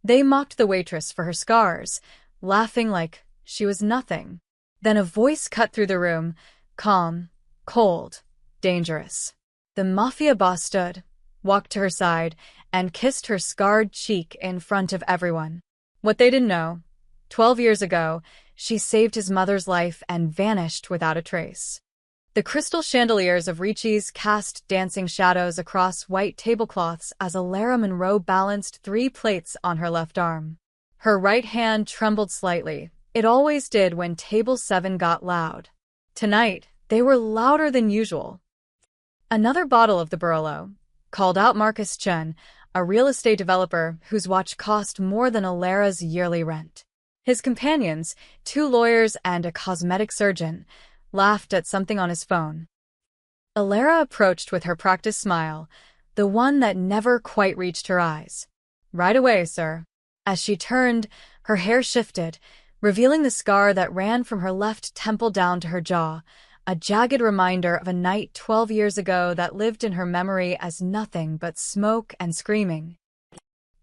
They mocked the waitress for her scars, laughing like she was nothing. Then a voice cut through the room, calm, cold, dangerous. The Mafia boss stood, walked to her side, and kissed her scarred cheek in front of everyone. What they didn't know, 12 years ago, she saved his mother's life and vanished without a trace. The crystal chandeliers of Ricci's cast dancing shadows across white tablecloths as Alara Monroe balanced 3 plates on her left arm. Her right hand trembled slightly. It always did when table 7 got loud. Tonight, they were louder than usual. Another bottle of the Barolo called out Marcus Chun, a real estate developer whose watch cost more than Alara's yearly rent. His companions, 2 lawyers and a cosmetic surgeon, laughed at something on his phone. Alara approached with her practiced smile, the one that never quite reached her eyes. "Right away, sir." As she turned, her hair shifted, revealing the scar that ran from her left temple down to her jaw, a jagged reminder of a night 12 years ago that lived in her memory as nothing but smoke and screaming.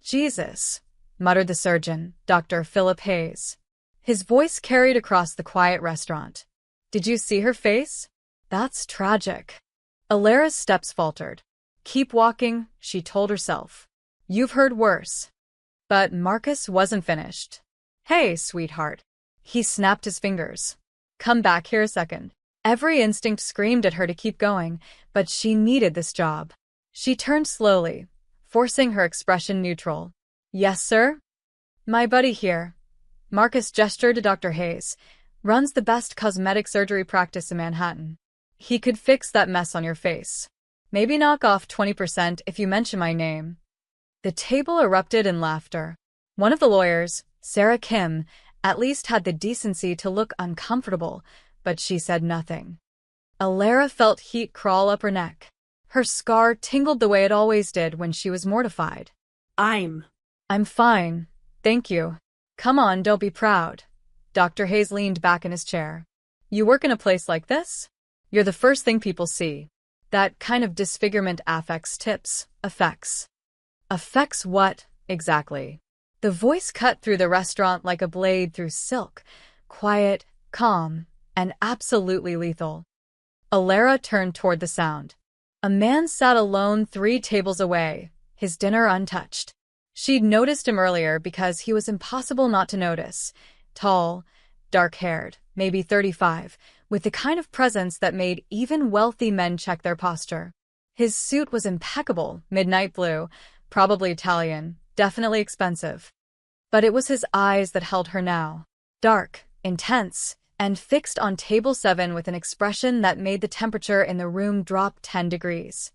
"Jesus," muttered the surgeon, Dr. Philip Hayes. His voice carried across the quiet restaurant. "Did you see her face? That's tragic." Alara's steps faltered. "Keep walking," she told herself. "You've heard worse." But Marcus wasn't finished. "Hey, sweetheart." He snapped his fingers. "Come back here a second." Every instinct screamed at her to keep going, but she needed this job. She turned slowly, forcing her expression neutral. "Yes, sir?" "My buddy here." Marcus gestured to Dr. Hayes. "Runs the best cosmetic surgery practice in Manhattan. He could fix that mess on your face. Maybe knock off 20% if you mention my name." The table erupted in laughter. One of the lawyers, Sarah Kim, at least had the decency to look uncomfortable, but she said nothing. Alara felt heat crawl up her neck. Her scar tingled the way it always did when she was mortified. I'm fine, thank you." "Come on, don't be proud." Dr. Hayes leaned back in his chair. "You work in a place like this? You're the first thing people see. That kind of disfigurement affects tips, affects." "Affects what, exactly?" The voice cut through the restaurant like a blade through silk, quiet, calm, and absolutely lethal. Alara turned toward the sound. A man sat alone 3 tables away, his dinner untouched. She'd noticed him earlier because he was impossible not to notice. Tall, dark-haired, maybe 35, with the kind of presence that made even wealthy men check their posture. His suit was impeccable, midnight blue, probably Italian, definitely expensive. But it was his eyes that held her now. Dark, intense, and fixed on table 7 with an expression that made the temperature in the room drop 10 degrees.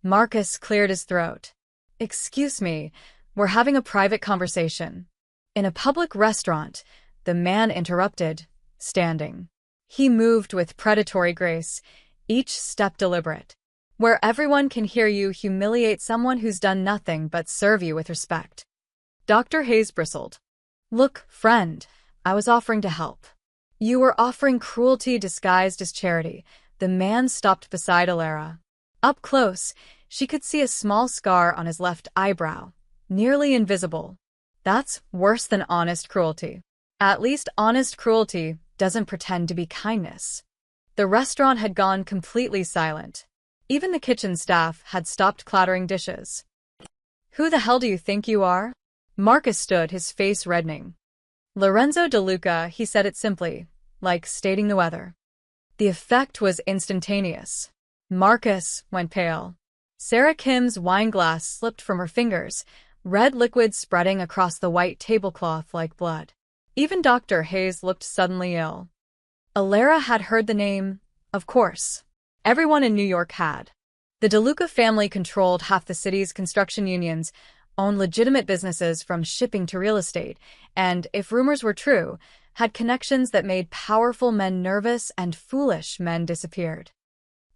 Marcus cleared his throat. "Excuse me, we're having a private conversation." In a public restaurant, the man interrupted, standing. He moved with predatory grace, each step deliberate. Where everyone can hear you humiliate someone who's done nothing but serve you with respect. Dr. Hayes bristled. "Look, friend, I was offering to help." "You were offering cruelty disguised as charity." The man stopped beside Alara. Up close, she could see a small scar on his left eyebrow, nearly invisible. "That's worse than honest cruelty." "At least honest cruelty doesn't pretend to be kindness." The restaurant had gone completely silent. Even the kitchen staff had stopped clattering dishes. "Who the hell do you think you are?" Marcus stood, his face reddening. "Lorenzo De Luca," he said it simply, like stating the weather. The effect was instantaneous. Marcus went pale. Sarah Kim's wine glass slipped from her fingers, red liquid spreading across the white tablecloth like blood. Even Dr. Hayes looked suddenly ill. Alara had heard the name, of course. Everyone in New York had. The De Luca family controlled half the city's construction unions, owned legitimate businesses from shipping to real estate, and, if rumors were true, had connections that made powerful men nervous and foolish men disappeared.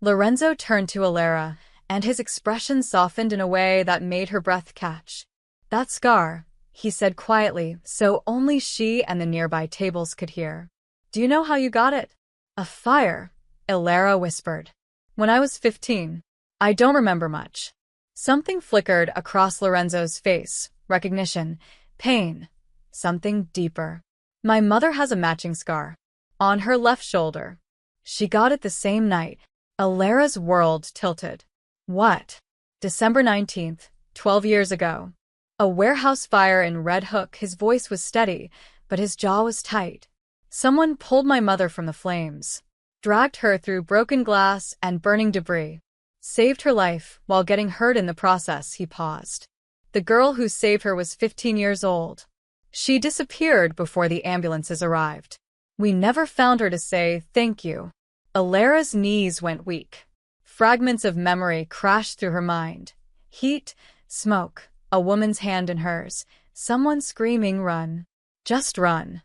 Lorenzo turned to Alara, and his expression softened in a way that made her breath catch. "That scar," he said quietly, so only she and the nearby tables could hear. "Do you know how you got it?" "A fire," Alara whispered. "When I was 15. I don't remember much." Something flickered across Lorenzo's face, recognition, Pain. Something deeper. My mother has a matching scar. On her left shoulder. She got it the same night. Alara's world tilted. What? December 19th, 12 years ago. A warehouse fire in Red Hook. His voice was steady, but his jaw was tight. Someone pulled my mother from the flames, dragged her through broken glass and burning debris, saved her life while getting hurt in the process. He paused. The girl who saved her was 15 years old. She disappeared before the ambulances arrived. We never found her to say thank you. Alara's knees went weak. Fragments of memory crashed through her mind. Heat, smoke, a woman's hand in hers, someone screaming, "Run. Just run."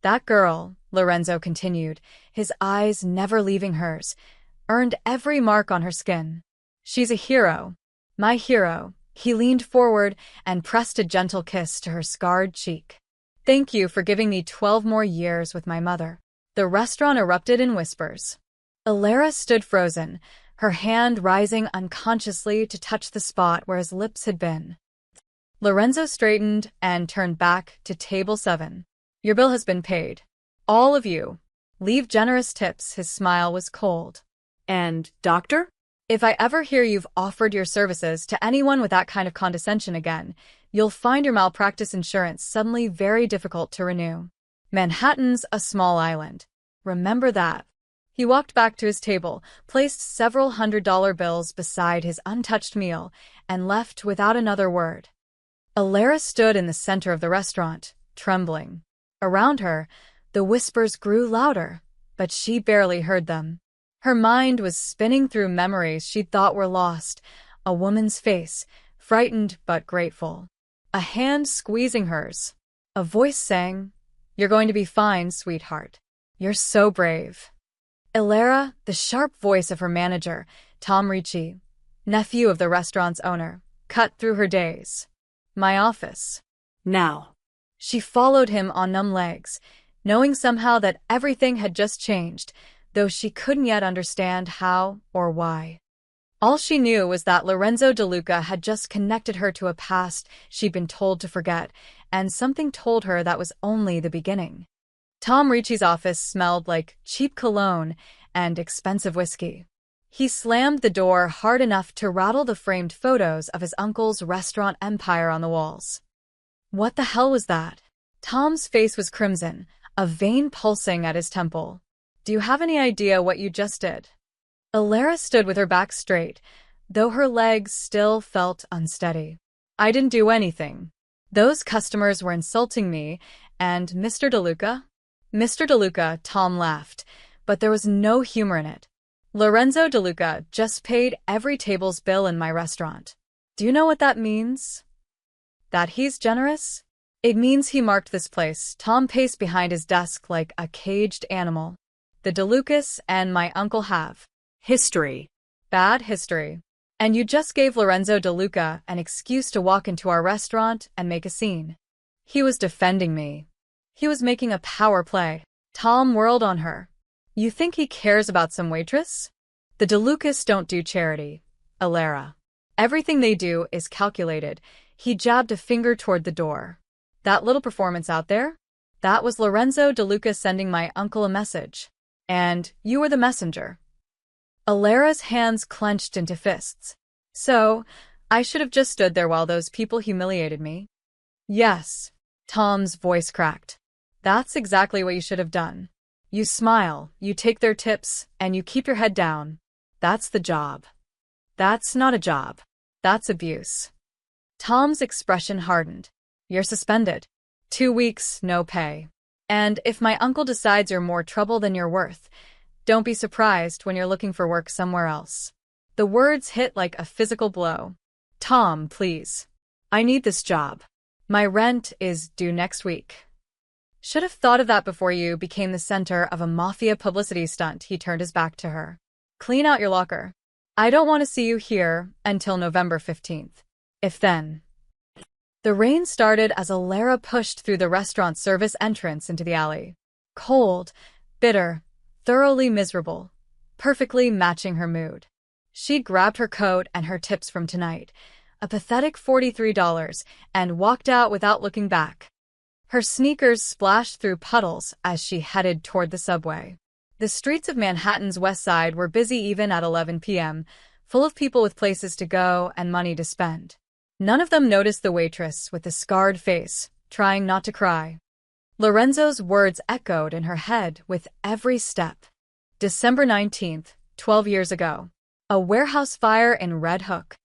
That girl, Lorenzo continued, his eyes never leaving hers, earned every mark on her skin. She's a hero. My hero. He leaned forward and pressed a gentle kiss to her scarred cheek. Thank you for giving me 12 more years with my mother. The restaurant erupted in whispers. Alara stood frozen, her hand rising unconsciously to touch the spot where his lips had been. Lorenzo straightened and turned back to table 7. Your bill has been paid. All of you. Leave generous tips. His smile was cold. And, doctor? If I ever hear you've offered your services to anyone with that kind of condescension again, you'll find your malpractice insurance suddenly very difficult to renew. Manhattan's a small island. Remember that. He walked back to his table, placed several $100 bills beside his untouched meal, and left without another word. Alara stood in the center of the restaurant, trembling. Around her, the whispers grew louder, but she barely heard them. Her mind was spinning through memories she'd thought were lost. A woman's face, frightened but grateful. A hand squeezing hers. A voice saying, "You're going to be fine, sweetheart. You're so brave." Alara, the sharp voice of her manager, Tom Ricci, nephew of the restaurant's owner, cut through her daze. My office. Now. She followed him on numb legs, knowing somehow that everything had just changed, though she couldn't yet understand how or why. All she knew was that Lorenzo DeLuca had just connected her to a past she'd been told to forget, and something told her that was only the beginning. Tom Ricci's office smelled like cheap cologne and expensive whiskey. He slammed the door hard enough to rattle the framed photos of his uncle's restaurant empire on the walls. What the hell was that? Tom's face was crimson, a vein pulsing at his temple. Do you have any idea what you just did? Alara stood with her back straight, though her legs still felt unsteady. I didn't do anything. Those customers were insulting me, and Mr. DeLuca? Mr. DeLuca, Tom laughed, but there was no humor in it. Lorenzo DeLuca just paid every table's bill in my restaurant. Do you know what that means? That he's generous? It means he marked this place. Tom paced behind his desk like a caged animal. The DeLucas and my uncle have history. Bad history. And you just gave Lorenzo DeLuca an excuse to walk into our restaurant and make a scene. He was defending me. He was making a power play. Tom whirled on her. You think he cares about some waitress? The DeLucas don't do charity, Alara. Everything they do is calculated. He jabbed a finger toward the door. That little performance out there? That was Lorenzo DeLuca sending my uncle a message. And you were the messenger. Alara's hands clenched into fists. So, I should have just stood there while those people humiliated me? Yes. Tom's voice cracked. That's exactly what you should have done. You smile, you take their tips, and you keep your head down. That's the job. That's not a job. That's abuse. Tom's expression hardened. You're suspended. 2 weeks, no pay. And if my uncle decides you're more trouble than you're worth, don't be surprised when you're looking for work somewhere else. The words hit like a physical blow. Tom, please. I need this job. My rent is due next week. Should have thought of that before you became the center of a Mafia publicity stunt. He turned his back to her. Clean out your locker. I don't want to see you here until November 15th. If then. The rain started as Alara pushed through the restaurant service entrance into the alley. Cold, bitter, thoroughly miserable, perfectly matching her mood. She'd grabbed her coat and her tips from tonight, a pathetic $43, and walked out without looking back. Her sneakers splashed through puddles as she headed toward the subway. The streets of Manhattan's West Side were busy even at 11 p.m., full of people with places to go and money to spend. None of them noticed the waitress with the scarred face, trying not to cry. Lorenzo's words echoed in her head with every step. December 19th, 12 years ago. A warehouse fire in Red Hook.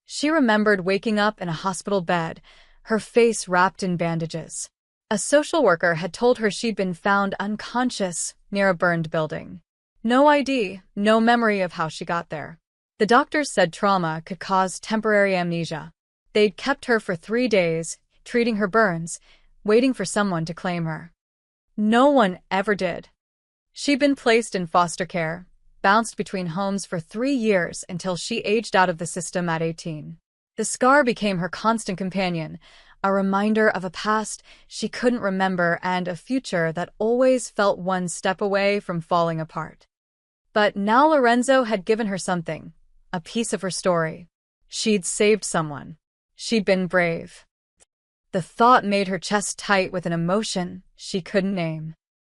She remembered waking up in a hospital bed, her face wrapped in bandages. A social worker had told her she'd been found unconscious near a burned building. No ID, no memory of how she got there. The doctors said trauma could cause temporary amnesia. They'd kept her for 3 days, treating her burns, waiting for someone to claim her. No one ever did. She'd been placed in foster care, bounced between homes for 3 years until she aged out of the system at 18. The scar became her constant companion, a reminder of a past she couldn't remember and a future that always felt one step away from falling apart. But now Lorenzo had given her something, a piece of her story. She'd saved someone. She'd been brave. The thought made her chest tight with an emotion she couldn't name.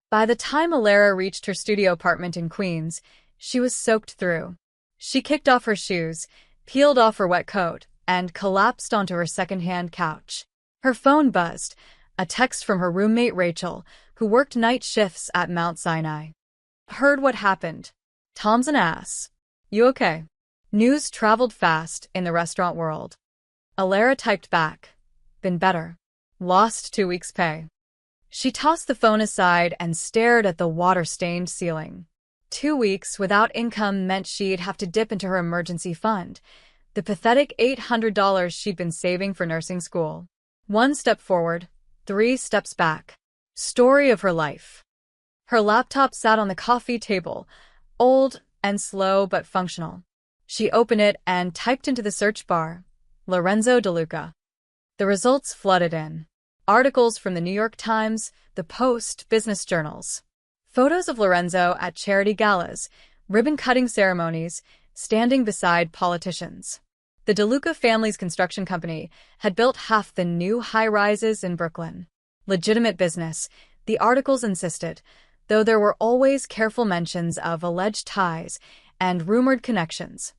By the time Alara reached her studio apartment in Queens, she was soaked through. She kicked off her shoes, peeled off her wet coat, and collapsed onto her second-hand couch. Her phone buzzed, a text from her roommate Rachel, who worked night shifts at Mount Sinai. Heard what happened. Tom's an ass. You okay? News traveled fast in the restaurant world. Alara typed back. Been better. Lost 2 weeks' pay. She tossed the phone aside and stared at the water-stained ceiling. 2 weeks without income meant she'd have to dip into her emergency fund, the pathetic $800 she'd been saving for nursing school. 1 step forward, 3 steps back. Story of her life. Her laptop sat on the coffee table, old and slow but functional. She opened it and typed into the search bar, Lorenzo DeLuca. The results flooded in. Articles from the New York Times, the Post, business journals. Photos of Lorenzo at charity galas, ribbon-cutting ceremonies, standing beside politicians. The DeLuca family's construction company had built half the new high-rises in Brooklyn. Legitimate business, the articles insisted, though there were always careful mentions of alleged ties and rumored connections.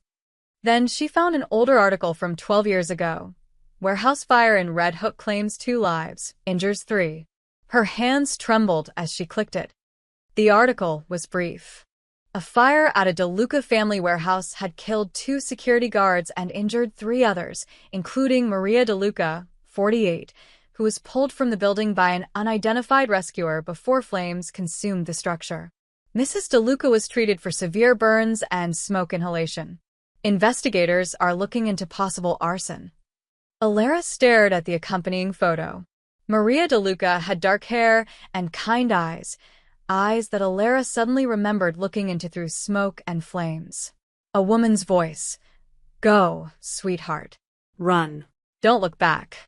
Then she found an older article from 12 years ago. Warehouse fire in Red Hook claims 2 lives, injures 3. Her hands trembled as she clicked it. The article was brief. A fire at a DeLuca family warehouse had killed 2 security guards and injured 3 others, including Maria DeLuca, 48, who was pulled from the building by an unidentified rescuer before flames consumed the structure. Mrs. DeLuca was treated for severe burns and smoke inhalation. Investigators are looking into possible arson. Alara stared at the accompanying photo. Maria DeLuca had dark hair and kind eyes, eyes that Alara suddenly remembered looking into through smoke and flames. A woman's voice. Go, sweetheart. Run. Don't look back.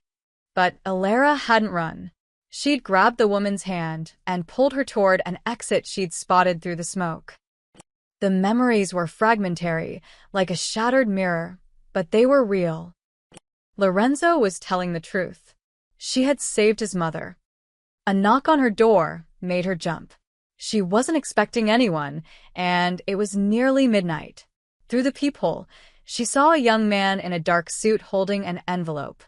But Alara hadn't run. She'd grabbed the woman's hand and pulled her toward an exit she'd spotted through the smoke. The memories were fragmentary, like a shattered mirror, but they were real. Lorenzo was telling the truth. She had saved his mother. A knock on her door made her jump. She wasn't expecting anyone, and it was nearly midnight. Through the peephole, she saw a young man in a dark suit holding an envelope.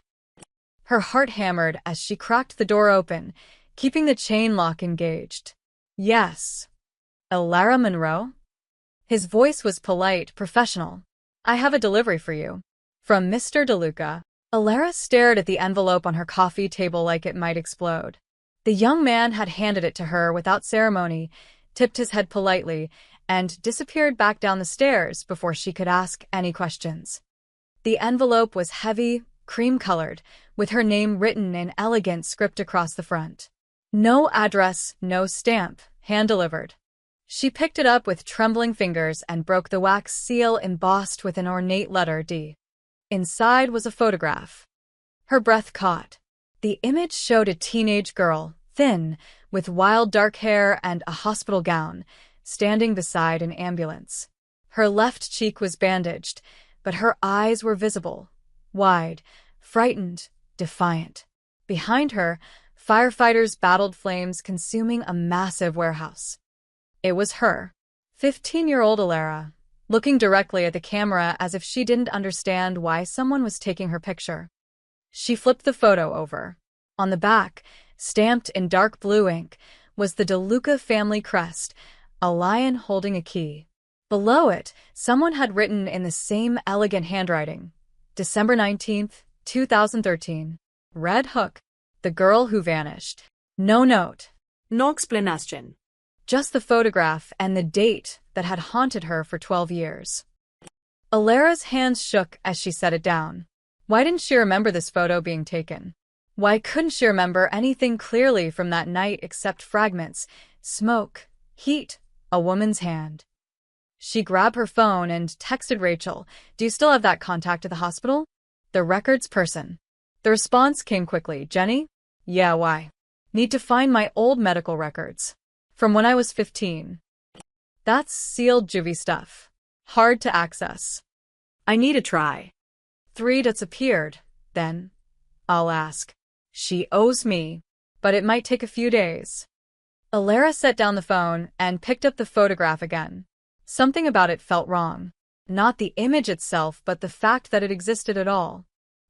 Her heart hammered as she cracked the door open, keeping the chain lock engaged. Yes. Alara Monroe? His voice was polite, professional. I have a delivery for you. From Mr. DeLuca. Alara stared at the envelope on her coffee table like it might explode. The young man had handed it to her without ceremony, tipped his head politely, and disappeared back down the stairs before she could ask any questions. The envelope was heavy, cream-colored, with her name written in elegant script across the front. No address, no stamp, hand-delivered. She picked it up with trembling fingers and broke the wax seal embossed with an ornate letter D. Inside was a photograph. Her breath caught. The image showed a teenage girl, thin, with wild dark hair and a hospital gown, standing beside an ambulance. Her left cheek was bandaged, but her eyes were visible, wide, frightened, defiant. Behind her, firefighters battled flames consuming a massive warehouse. It was her, 15-year-old Alara, looking directly at the camera as if she didn't understand why someone was taking her picture. She flipped the photo over. On the back, stamped in dark blue ink, was the DeLuca family crest, a lion holding a key. Below it, someone had written in the same elegant handwriting, December 19th, 2013. Red Hook, the girl who vanished. No note. No explanation. Just the photograph and the date that had haunted her for 12 years. Alara's hands shook as she set it down. Why didn't she remember this photo being taken? Why couldn't she remember anything clearly from that night except fragments, smoke, heat, a woman's hand? She grabbed her phone and texted Rachel, "Do you still have that contact at the hospital?" The records person. The response came quickly. "Jenny? Yeah, why?" "Need to find my old medical records. From when I was 15. That's sealed juvie stuff. Hard to access." I need a try. 3 dots appeared. Then, I'll ask. She owes me, but it might take a few days. Alara set down the phone and picked up the photograph again. Something about it felt wrong. Not the image itself, but the fact that it existed at all.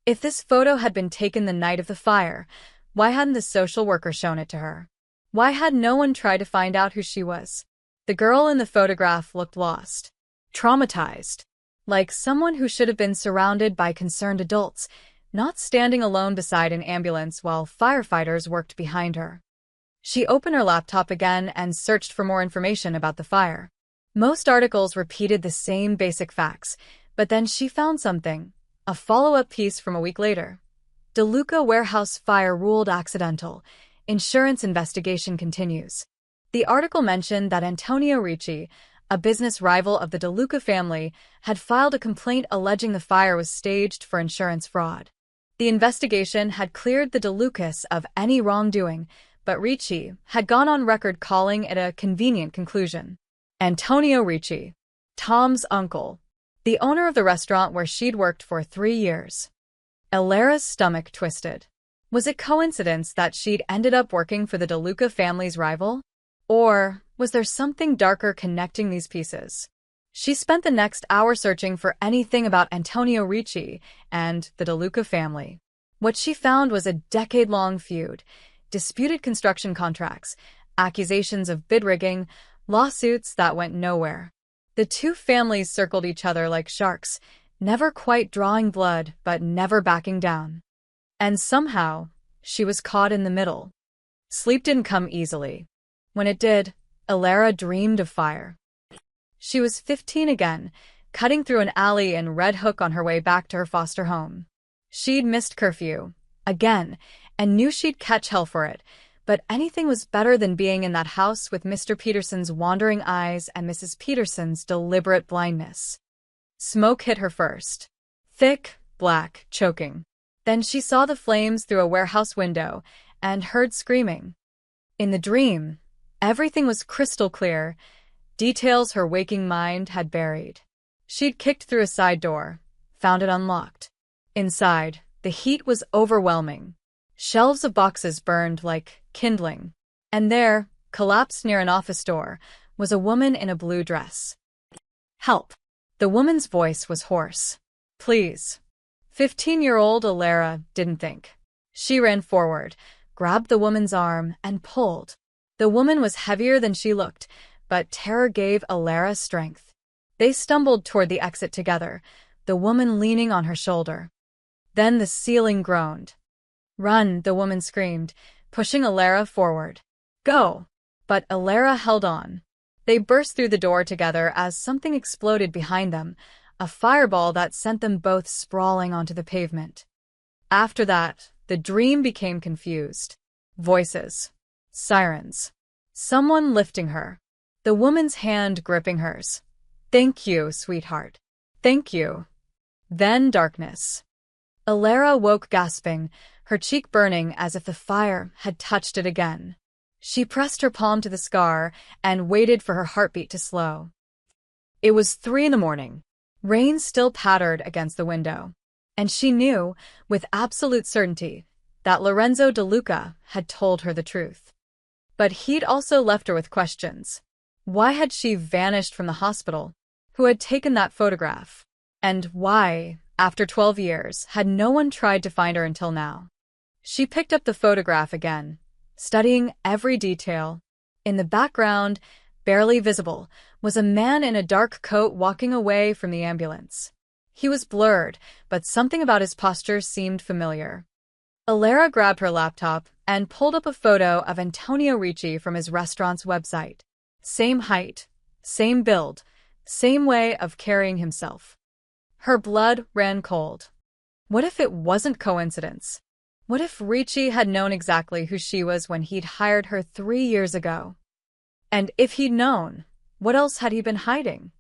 If this photo had been taken the night of the fire, why hadn't the social worker shown it to her? Why had no one tried to find out who she was? The girl in the photograph looked lost, traumatized, like someone who should have been surrounded by concerned adults, not standing alone beside an ambulance while firefighters worked behind her. She opened her laptop again and searched for more information about the fire. Most articles repeated the same basic facts, but then she found something, a follow-up piece from a week later. DeLuca warehouse fire ruled accidental. Insurance investigation continues. The article mentioned that Antonio Ricci, a business rival of the DeLuca family, had filed a complaint alleging the fire was staged for insurance fraud. The investigation had cleared the DeLucas of any wrongdoing, but Ricci had gone on record calling it a convenient conclusion. Antonio Ricci, Tom's uncle, the owner of the restaurant where she'd worked for 3 years. Alara's stomach twisted. Was it coincidence that she'd ended up working for the DeLuca family's rival? Or was there something darker connecting these pieces? She spent the next hour searching for anything about Antonio Ricci and the DeLuca family. What she found was a decade-long feud, disputed construction contracts, accusations of bid rigging, lawsuits that went nowhere. The two families circled each other like sharks, never quite drawing blood but never backing down. And somehow, she was caught in the middle. Sleep didn't come easily. When it did, Alara dreamed of fire. She was 15 again, cutting through an alley in Red Hook on her way back to her foster home. She'd missed curfew, again, and knew she'd catch hell for it, but anything was better than being in that house with Mr. Peterson's wandering eyes and Mrs. Peterson's deliberate blindness. Smoke hit her first. Thick, black, choking. Then she saw the flames through a warehouse window and heard screaming. In the dream, everything was crystal clear, details her waking mind had buried. She'd kicked through a side door, found it unlocked. Inside, the heat was overwhelming. Shelves of boxes burned like kindling. And there, collapsed near an office door, was a woman in a blue dress. "Help!" The woman's voice was hoarse. "Please." 15-year-old Alara didn't think. She ran forward, grabbed the woman's arm, and pulled. The woman was heavier than she looked, but terror gave Alara strength. They stumbled toward the exit together, the woman leaning on her shoulder. Then the ceiling groaned. "Run," the woman screamed, pushing Alara forward. "Go!" But Alara held on. They burst through the door together as something exploded behind them, a fireball that sent them both sprawling onto the pavement. After that, the dream became confused. Voices. Sirens. Someone lifting her. The woman's hand gripping hers. "Thank you, sweetheart. Thank you." Then darkness. Alara woke gasping, her cheek burning as if the fire had touched it again. She pressed her palm to the scar and waited for her heartbeat to slow. It was 3 in the morning. Rain still pattered against the window. and she knew, with absolute certainty, that Lorenzo De Luca had told her the truth. But he'd also left her with questions. Why had she vanished from the hospital? Who had taken that photograph? And why, after 12 years, had no one tried to find her until now? She picked up the photograph again, studying every detail. In the background, barely visible, was a man in a dark coat walking away from the ambulance. He was blurred, but something about his posture seemed familiar. Alara grabbed her laptop and pulled up a photo of Antonio Ricci from his restaurant's website. Same height, same build, same way of carrying himself. Her blood ran cold. What if it wasn't coincidence? What if Ricci had known exactly who she was when he'd hired her 3 years ago? And if he'd known, what else had he been hiding?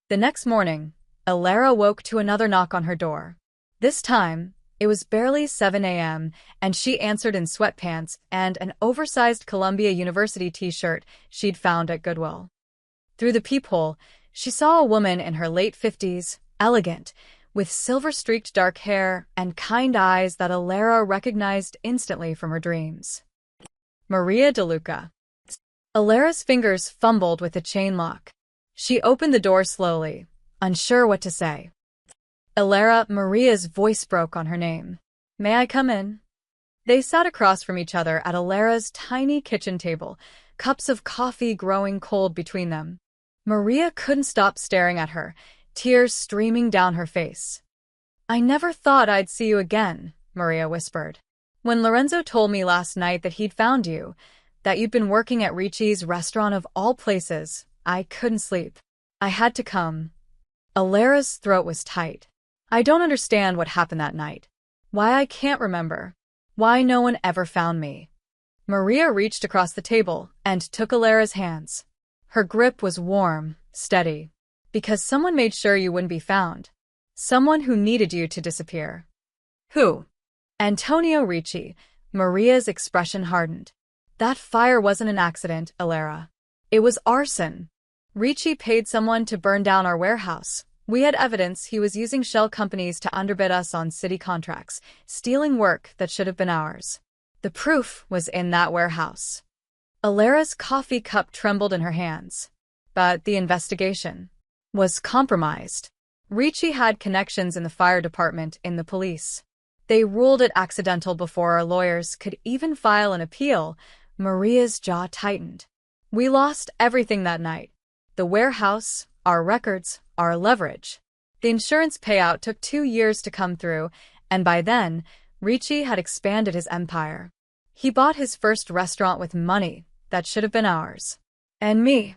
The next morning, Alara woke to another knock on her door. This time, it was barely 7 a.m., and she answered in sweatpants and an oversized Columbia University t-shirt she'd found at Goodwill. Through the peephole, she saw a woman in her late 50s, elegant, with silver-streaked dark hair and kind eyes that Alara recognized instantly from her dreams. Maria De Luca. Alara's fingers fumbled with the chain lock. She opened the door slowly, unsure what to say. Alara, Maria's voice broke on her name. May I come in? They sat across from each other at Alara's tiny kitchen table, cups of coffee growing cold between them. Maria couldn't stop staring at her, tears streaming down her face. I never thought I'd see you again, Maria whispered. When Lorenzo told me last night that he'd found you, that you'd been working at Ricci's restaurant of all places, I couldn't sleep. I had to come. Alara's throat was tight. I don't understand what happened that night. Why I can't remember. Why no one ever found me. Maria reached across the table and took Alara's hands. Her grip was warm, steady. Because someone made sure you wouldn't be found. Someone who needed you to disappear. Who? Antonio Ricci. Maria's expression hardened. That fire wasn't an accident, Alara. It was arson. Ricci paid someone to burn down our warehouse. We had evidence he was using shell companies to underbid us on city contracts, stealing work that should have been ours. The proof was in that warehouse. Alara's coffee cup trembled in her hands. But the investigation was compromised. Ricci had connections in the fire department in the police. They ruled it accidental before our lawyers could even file an appeal. Maria's jaw tightened. We lost everything that night. The warehouse, our records, our leverage. The insurance payout took 2 years to come through, and by then, Ricci had expanded his empire. He bought his first restaurant with money that should have been ours. And me.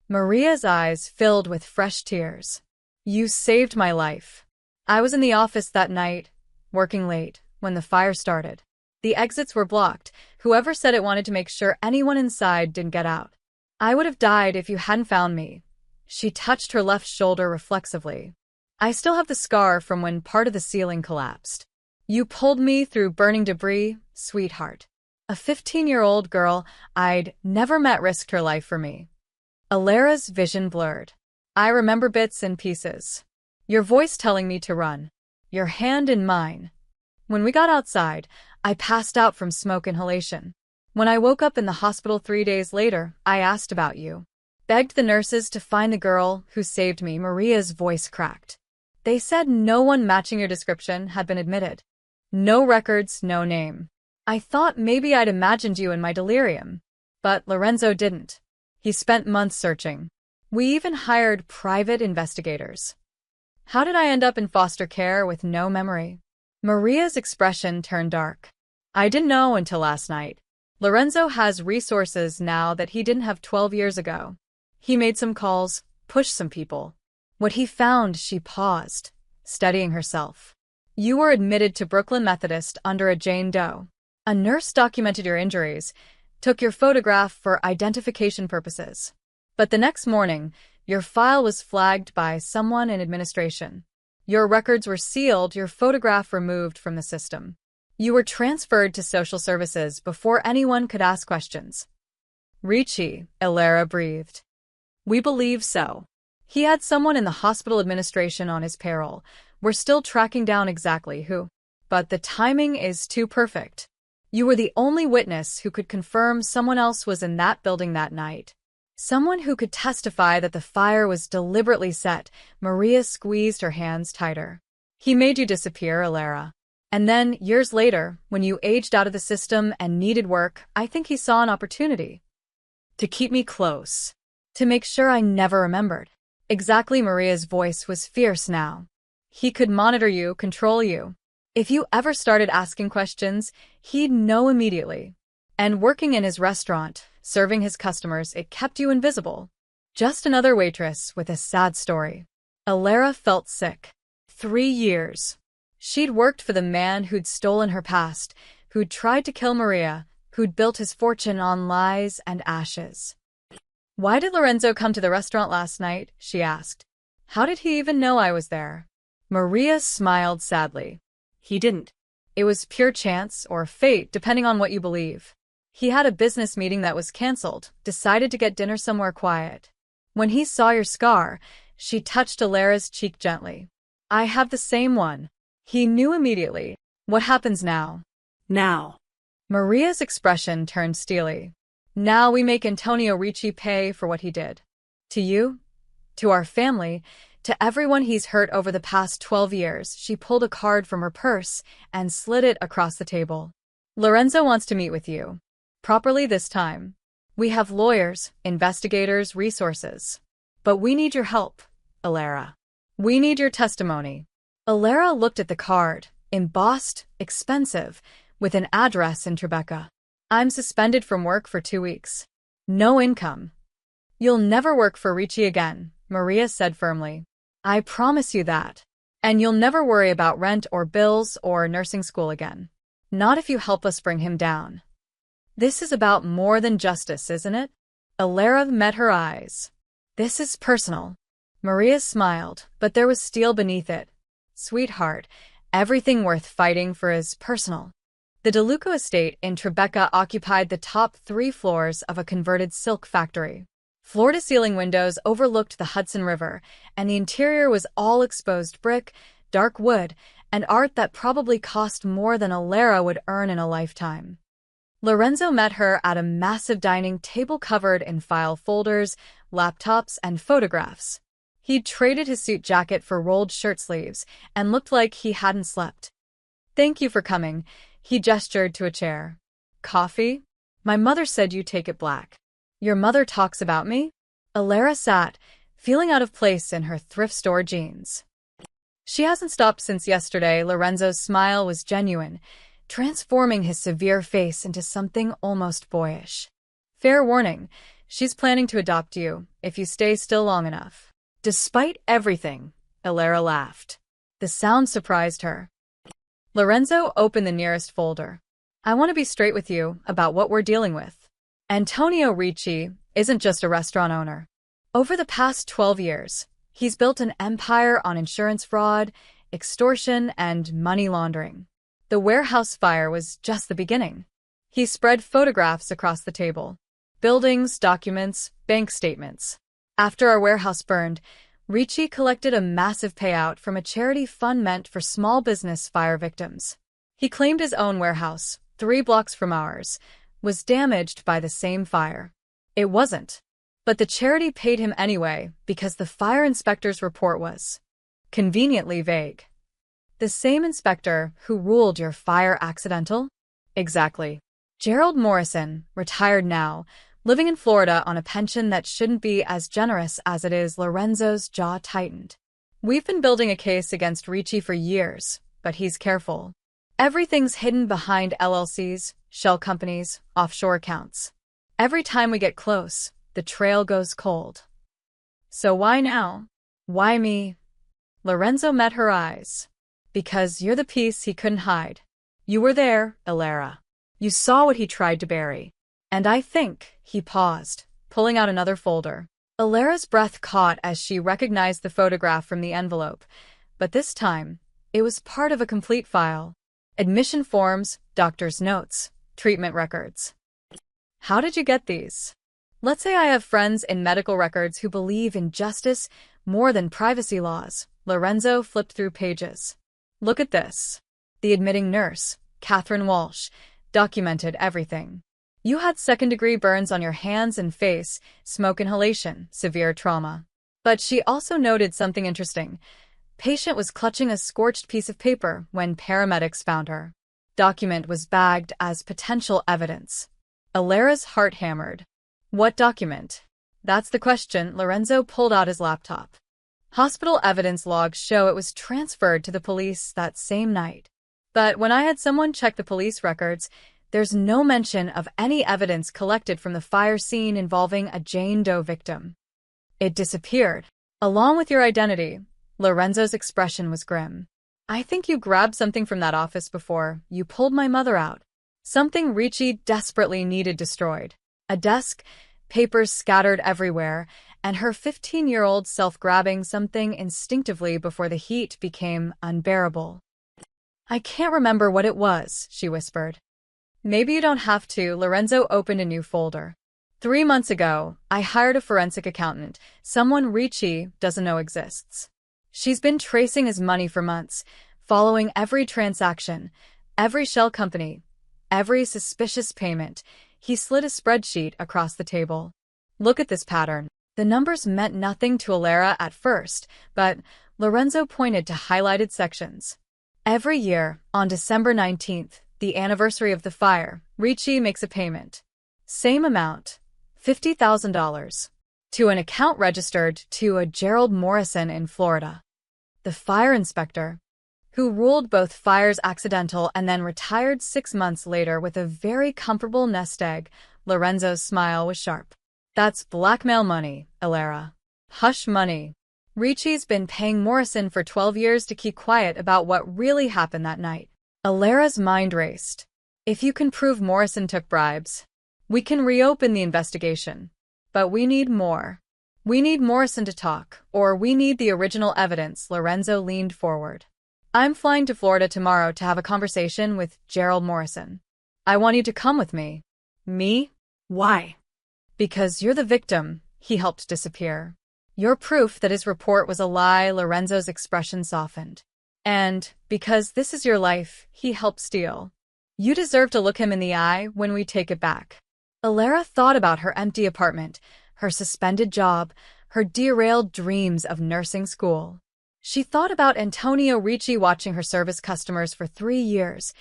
Maria's eyes filled with fresh tears. You saved my life. I was in the office that night, working late, when the fire started. The exits were blocked. Whoever said it wanted to make sure anyone inside didn't get out. I would have died if you hadn't found me. She touched her left shoulder reflexively. I still have the scar from when part of the ceiling collapsed. You pulled me through burning debris, sweetheart. A 15-year-old girl I'd never met risked her life for me. Alara's vision blurred. I remember bits and pieces. Your voice telling me to run. Your hand in mine. When we got outside, I passed out from smoke inhalation. When I woke up in the hospital 3 days later, I asked about you. Begged the nurses to find the girl who saved me. Maria's voice cracked. They said no one matching your description had been admitted. No records, no name. I thought maybe I'd imagined you in my delirium. But Lorenzo didn't. He spent months searching. We even hired private investigators. How did I end up in foster care with no memory? Maria's expression turned dark. I didn't know until last night. Lorenzo has resources now that he didn't have 12 years ago. He made some calls, pushed some people. What he found, she paused, steadying herself. You were admitted to Brooklyn Methodist under a Jane Doe. A nurse documented your injuries, took your photograph for identification purposes. But the next morning, your file was flagged by someone in administration. Your records were sealed, your photograph removed from the system. You were transferred to social services before anyone could ask questions. Ricci, Alara breathed. We believe so. He had someone in the hospital administration on his payroll. We're still tracking down exactly who. But the timing is too perfect. You were the only witness who could confirm someone else was in that building that night. Someone who could testify that the fire was deliberately set. Maria squeezed her hands tighter. He made you disappear, Alara. And then, years later, when you aged out of the system and needed work, I think he saw an opportunity. To keep me close. To make sure I never remembered. Exactly. Maria's voice was fierce now. He could monitor you, control you. If you ever started asking questions, he'd know immediately. And working in his restaurant, serving his customers, it kept you invisible. Just another waitress with a sad story. Alara felt sick. 3 years. She'd worked for the man who'd stolen her past, who'd tried to kill Maria, who'd built his fortune on lies and ashes. Why did Lorenzo come to the restaurant last night? She asked. How did he even know I was there? Maria smiled sadly. He didn't. It was pure chance or fate, depending on what you believe. He had a business meeting that was canceled, decided to get dinner somewhere quiet. When he saw your scar, she touched Alara's cheek gently. I have the same one. He knew immediately. What happens now? Now. Maria's expression turned steely. Now we make Antonio Ricci pay for what he did. To you, to our family, to everyone he's hurt over the past 12 years. She pulled a card from her purse and slid it across the table. Lorenzo wants to meet with you. Properly this time. We have lawyers, investigators, resources. But we need your help, Alara. We need your testimony. Alara looked at the card, embossed, expensive, with an address in Tribeca. I'm suspended from work for 2 weeks. No income. You'll never work for Ricci again, Maria said firmly. I promise you that. And you'll never worry about rent or bills or nursing school again. Not if you help us bring him down. This is about more than justice, isn't it? Alara met her eyes. This is personal. Maria smiled, but there was steel beneath it. Sweetheart, everything worth fighting for is personal. The DeLuca estate in Tribeca occupied the top 3 floors of a converted silk factory. Floor-to-ceiling windows overlooked the Hudson River, and the interior was all exposed brick, dark wood, and art that probably cost more than Alara would earn in a lifetime. Lorenzo met her at a massive dining table covered in file folders, laptops, and photographs. He'd traded his suit jacket for rolled shirt sleeves and looked like he hadn't slept. Thank you for coming. He gestured to a chair. Coffee? My mother said you take it black. Your mother talks about me? Alara sat, feeling out of place in her thrift store jeans. She hasn't stopped since yesterday. Lorenzo's smile was genuine, transforming his severe face into something almost boyish. Fair warning, she's planning to adopt you, if you stay still long enough. Despite everything, Alara laughed. The sound surprised her. Lorenzo opened the nearest folder. I want to be straight with you about what we're dealing with. Antonio Ricci isn't just a restaurant owner. Over the past 12 years, he's built an empire on insurance fraud, extortion, and money laundering. The warehouse fire was just the beginning. He spread photographs across the table. Buildings, documents, bank statements. After our warehouse burned, Ricci collected a massive payout from a charity fund meant for small business fire victims. He claimed his own warehouse, 3 blocks from ours, was damaged by the same fire. It wasn't. But the charity paid him anyway because the fire inspector's report was conveniently vague. The same inspector who ruled your fire accidental? Exactly. Gerald Morrison, retired now, living in Florida on a pension that shouldn't be as generous as it is. Lorenzo's jaw tightened. We've been building a case against Ricci for years, but he's careful. Everything's hidden behind LLCs, shell companies, offshore accounts. Every time we get close, the trail goes cold. So why now? Why me? Lorenzo met her eyes. Because you're the piece he couldn't hide. You were there, Alara. You saw what he tried to bury. And I think, he paused, pulling out another folder. Alara's breath caught as she recognized the photograph from the envelope, but this time, it was part of a complete file. Admission forms, doctor's notes, treatment records. How did you get these? Let's say I have friends in medical records who believe in justice more than privacy laws. Lorenzo flipped through pages. Look at this. The admitting nurse, Catherine Walsh, documented everything. You had second-degree burns on your hands and face, smoke inhalation, severe trauma. But she also noted something interesting. Patient was clutching a scorched piece of paper when paramedics found her. Document was bagged as potential evidence. Alera's heart hammered. What document? That's the question. Lorenzo pulled out his laptop. Hospital evidence logs show it was transferred to the police that same night. But when I had someone check the police records, there's no mention of any evidence collected from the fire scene involving a Jane Doe victim. It disappeared, along with your identity. Lorenzo's expression was grim. I think you grabbed something from that office before you pulled my mother out. Something Ricci desperately needed destroyed. A desk, papers scattered everywhere, and her 15-year-old self grabbing something instinctively before the heat became unbearable. I can't remember what it was, she whispered. Maybe you don't have to. Lorenzo opened a new folder. 3 months ago, I hired a forensic accountant, someone Ricci doesn't know exists. She's been tracing his money for months, following every transaction, every shell company, every suspicious payment. He slid a spreadsheet across the table. Look at this pattern. The numbers meant nothing to Alera at first, but Lorenzo pointed to highlighted sections. Every year, on December 19th, the anniversary of the fire, Ricci makes a payment. Same amount, $50,000, to an account registered to a Gerald Morrison in Florida. The fire inspector, who ruled both fires accidental and then retired 6 months later with a very comfortable nest egg. Lorenzo's smile was sharp. That's blackmail money, Alera. Hush money. Ricci's been paying Morrison for 12 years to keep quiet about what really happened that night. Alera's mind raced. If you can prove Morrison took bribes, we can reopen the investigation. But we need more. We need Morrison to talk, or we need the original evidence. Lorenzo leaned forward. I'm flying to Florida tomorrow to have a conversation with Gerald Morrison. I want you to come with me. Me? Why? Because you're the victim he helped disappear. You're proof that his report was a lie. Lorenzo's expression softened. And because this is your life he helped steal. You deserve to look him in the eye when we take it back. Alera thought about her empty apartment, her suspended job, her derailed dreams of nursing school. She thought about Antonio Ricci watching her service customers for 3 years,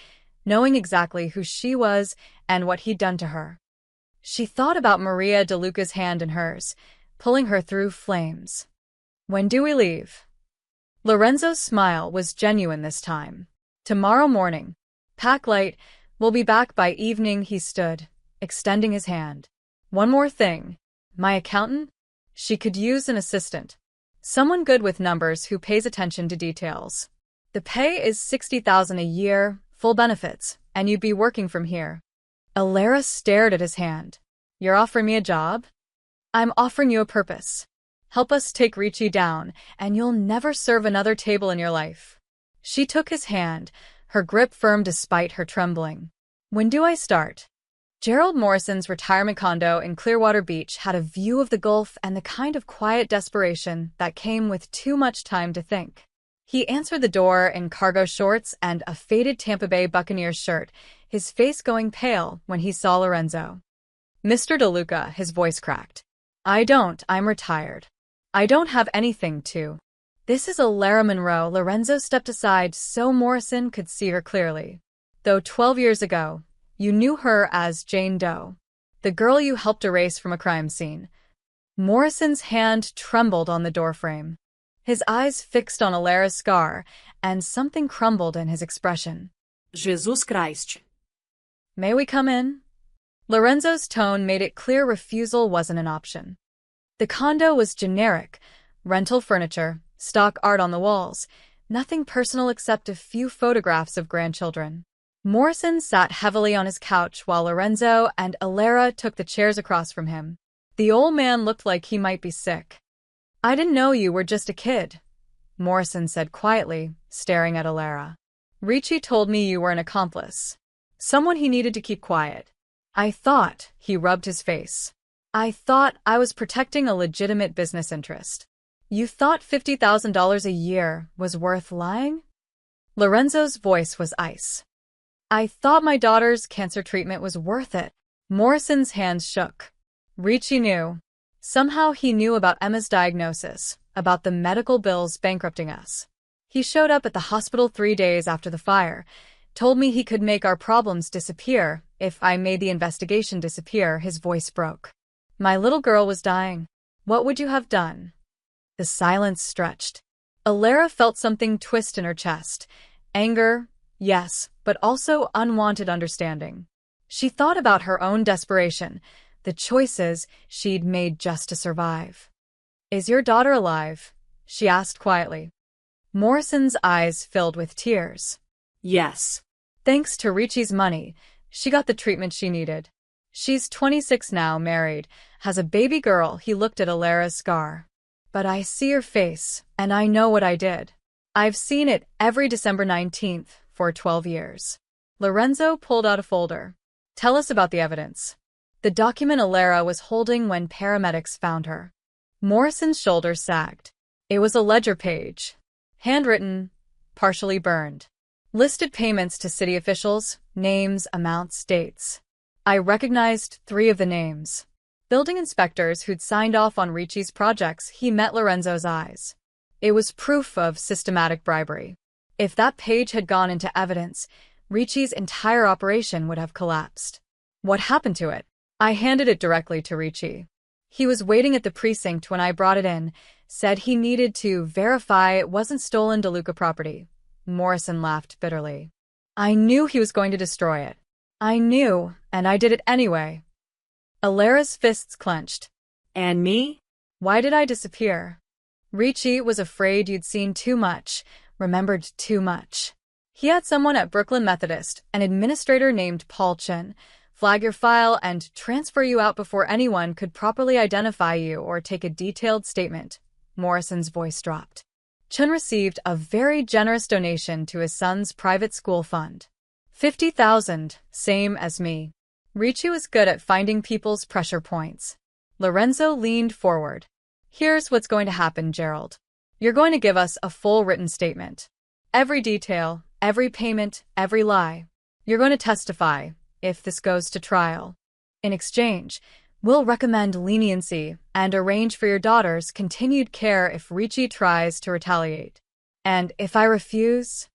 knowing exactly who she was and what he'd done to her. She thought about Maria De Luca's hand in hers, pulling her through flames. When do we leave? Lorenzo's smile was genuine this time. Tomorrow morning. Pack light. We'll be back by evening. He stood, extending his hand. One more thing. My accountant? She could use an assistant. Someone good with numbers who pays attention to details. The pay is $60,000 a year, full benefits, and you'd be working from here. Alera stared at his hand. You're offering me a job? I'm offering you a purpose. Help us take Ricci down, and you'll never serve another table in your life. She took his hand, her grip firm despite her trembling. When do I start? Gerald Morrison's retirement condo in Clearwater Beach had a view of the Gulf and the kind of quiet desperation that came with too much time to think. He answered the door in cargo shorts and a faded Tampa Bay Buccaneers shirt, his face going pale when he saw Lorenzo. Mr. De Luca, his voice cracked. I'm retired. I don't have anything to. This is Alera Monroe. Lorenzo stepped aside so Morrison could see her clearly. Though 12 years ago, you knew her as Jane Doe, the girl you helped erase from a crime scene. Morrison's hand trembled on the doorframe. His eyes fixed on Alera's scar, and something crumbled in his expression. Jesus Christ. May we come in? Lorenzo's tone made it clear refusal wasn't an option. The condo was generic, rental furniture, stock art on the walls, nothing personal except a few photographs of grandchildren. Morrison sat heavily on his couch while Lorenzo and Alera took the chairs across from him. The old man looked like he might be sick. I didn't know you were just a kid, Morrison said quietly, staring at Alera. Ricci told me you were an accomplice. Someone he needed to keep quiet. I thought, he rubbed his face. I thought I was protecting a legitimate business interest. You thought $50,000 a year was worth lying? Lorenzo's voice was ice. I thought my daughter's cancer treatment was worth it. Morrison's hands shook. Ricci knew. Somehow he knew about Emma's diagnosis, about the medical bills bankrupting us. He showed up at the hospital 3 days after the fire, told me he could make our problems disappear if I made the investigation disappear. His voice broke. My little girl was dying. What would you have done? The silence stretched. Alara felt something twist in her chest. Anger, yes, but also unwanted understanding. She thought about her own desperation, the choices she'd made just to survive. Is your daughter alive? She asked quietly. Morrison's eyes filled with tears. Yes. Thanks to Ricci's money, she got the treatment she needed. She's 26 now, married, has a baby girl. He looked at Alara's scar. But I see your face, and I know what I did. I've seen it every December 19th for 12 years. Lorenzo pulled out a folder. Tell us about the evidence. The document Alara was holding when paramedics found her. Morrison's shoulders sagged. It was a ledger page. Handwritten, partially burned. Listed payments to city officials, names, amounts, dates. I recognized 3 of the names. Building inspectors who'd signed off on Ricci's projects. He met Lorenzo's eyes. It was proof of systematic bribery. If that page had gone into evidence, Ricci's entire operation would have collapsed. What happened to it? I handed it directly to Ricci. He was waiting at the precinct when I brought it in, said he needed to verify it wasn't stolen DeLuca property. Morrison laughed bitterly. I knew he was going to destroy it. I knew, and I did it anyway. Alara's fists clenched. And me? Why did I disappear? Ricci was afraid you'd seen too much, remembered too much. He had someone at Brooklyn Methodist, an administrator named Paul Chin, flag your file and transfer you out before anyone could properly identify you or take a detailed statement. Morrison's voice dropped. Chin received a very generous donation to his son's private school fund. $50,000, same as me. Ricci was good at finding people's pressure points. Lorenzo leaned forward. Here's what's going to happen, Gerald. You're going to give us a full written statement. Every detail, every payment, every lie. You're going to testify, if this goes to trial. In exchange, we'll recommend leniency and arrange for your daughter's continued care if Ricci tries to retaliate. And if I refuse,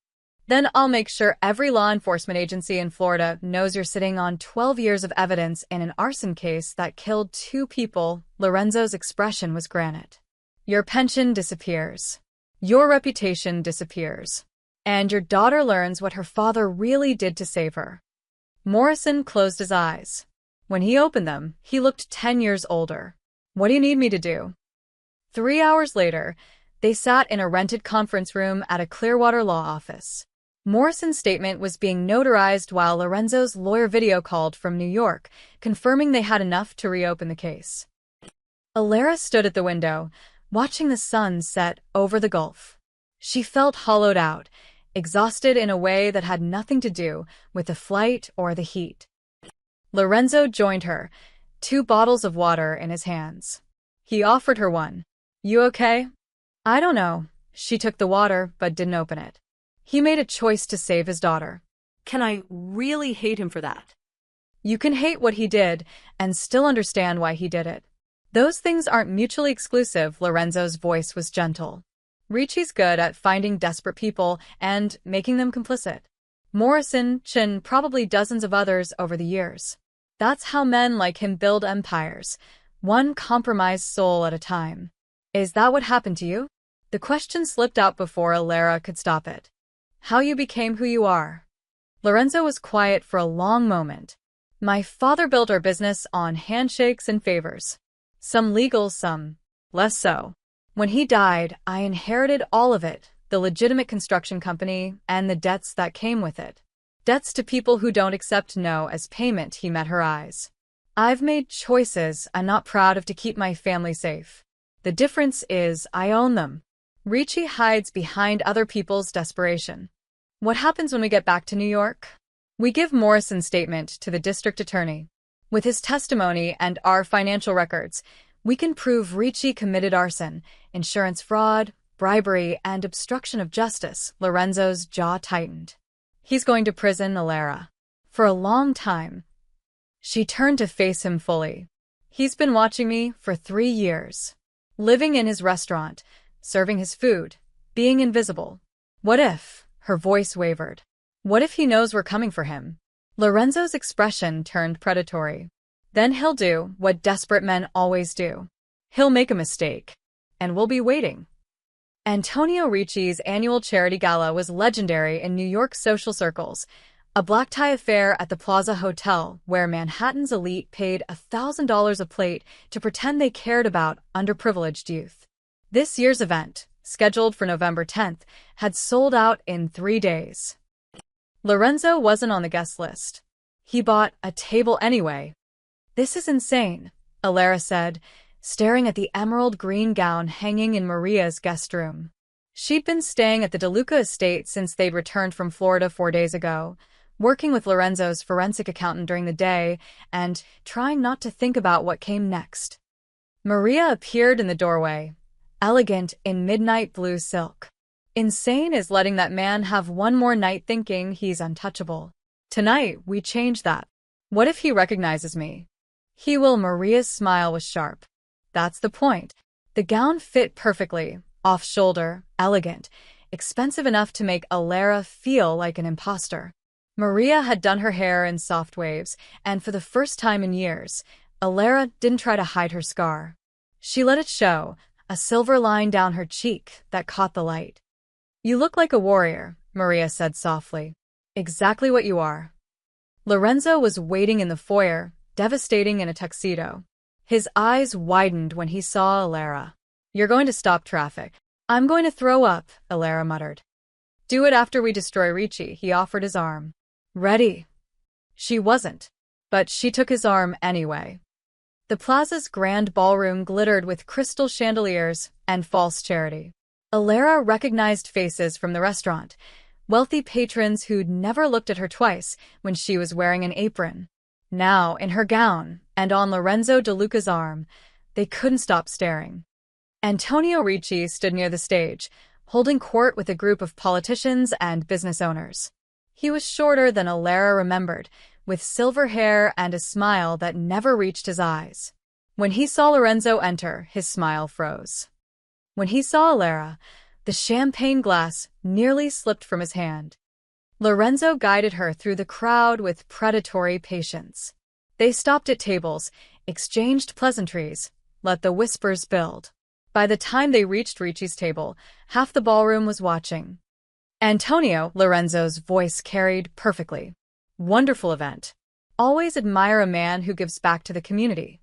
then I'll make sure every law enforcement agency in Florida knows you're sitting on 12 years of evidence in an arson case that killed 2 people. Lorenzo's expression was granite. Your pension disappears. Your reputation disappears. And your daughter learns what her father really did to save her. Morrison closed his eyes. When he opened them, he looked 10 years older. What do you need me to do? 3 hours later, they sat in a rented conference room at a Clearwater law office. Morrison's statement was being notarized while Lorenzo's lawyer video called from New York, confirming they had enough to reopen the case. Alara stood at the window, watching the sun set over the Gulf. She felt hollowed out, exhausted in a way that had nothing to do with the flight or the heat. Lorenzo joined her, 2 bottles of water in his hands. He offered her one. You okay? I don't know. She took the water but didn't open it. He made a choice to save his daughter. Can I really hate him for that? You can hate what he did and still understand why he did it. Those things aren't mutually exclusive. Lorenzo's voice was gentle. Ricci's good at finding desperate people and making them complicit. Morrison, Chin, probably dozens of others over the years. That's how men like him build empires, one compromised soul at a time. Is that what happened to you? The question slipped out before Alara could stop it. How you became who you are. Lorenzo was quiet for a long moment. My father built our business on handshakes and favors. Some legal, some less so. When he died, I inherited all of it, the legitimate construction company and the debts that came with it. Debts to people who don't accept no as payment. He met her eyes. I've made choices I'm not proud of to keep my family safe. The difference is I own them. Ricci hides behind other people's desperation. What happens when we get back to New York? We give Morrison's statement to the district attorney. With his testimony and our financial records, we can prove Ricci committed arson, insurance fraud, bribery, and obstruction of justice. Lorenzo's jaw tightened. He's going to prison, Alara. For a long time. She turned to face him fully. He's been watching me for 3 years. Living in his restaurant, serving his food, being invisible. What if? Her voice wavered. What if he knows we're coming for him? Lorenzo's expression turned predatory. Then he'll do what desperate men always do. He'll make a mistake. And we'll be waiting. Antonio Ricci's annual charity gala was legendary in New York social circles, a black-tie affair at the Plaza Hotel where Manhattan's elite paid $1,000 a plate to pretend they cared about underprivileged youth. This year's event, scheduled for November 10th, had sold out in 3 days. Lorenzo wasn't on the guest list. He bought a table anyway. This is insane, Alara said, staring at the emerald green gown hanging in Maria's guest room. She'd been staying at the DeLuca estate since they'd returned from Florida 4 days ago, working with Lorenzo's forensic accountant during the day and trying not to think about what came next. Maria appeared in the doorway, elegant in midnight blue silk. Insane is letting that man have one more night thinking he's untouchable. Tonight, we change that. What if he recognizes me? He will. Maria's smile was sharp. That's the point. The gown fit perfectly, off-shoulder, elegant, expensive enough to make Alara feel like an imposter. Maria had done her hair in soft waves, and for the first time in years, Alara didn't try to hide her scar. She let it show, a silver line down her cheek that caught the light. You look like a warrior, Maria said softly. Exactly what you are. Lorenzo was waiting in the foyer, devastating in a tuxedo. His eyes widened when he saw Alara. You're going to stop traffic. I'm going to throw up, Alara muttered. Do it after we destroy Ricci. He offered his arm. Ready? She wasn't, but she took his arm anyway. The plaza's grand ballroom glittered with crystal chandeliers and false charity. Alara recognized faces from the restaurant, wealthy patrons who'd never looked at her twice when she was wearing an apron. Now, in her gown, and on Lorenzo DeLuca's arm, they couldn't stop staring. Antonio Ricci stood near the stage, holding court with a group of politicians and business owners. He was shorter than Alara remembered, with silver hair and a smile that never reached his eyes. When he saw Lorenzo enter, his smile froze. When he saw Alara, the champagne glass nearly slipped from his hand. Lorenzo guided her through the crowd with predatory patience. They stopped at tables, exchanged pleasantries, let the whispers build. By the time they reached Ricci's table, half the ballroom was watching. Antonio, Lorenzo's voice carried perfectly. Wonderful event. Always admire a man who gives back to the community.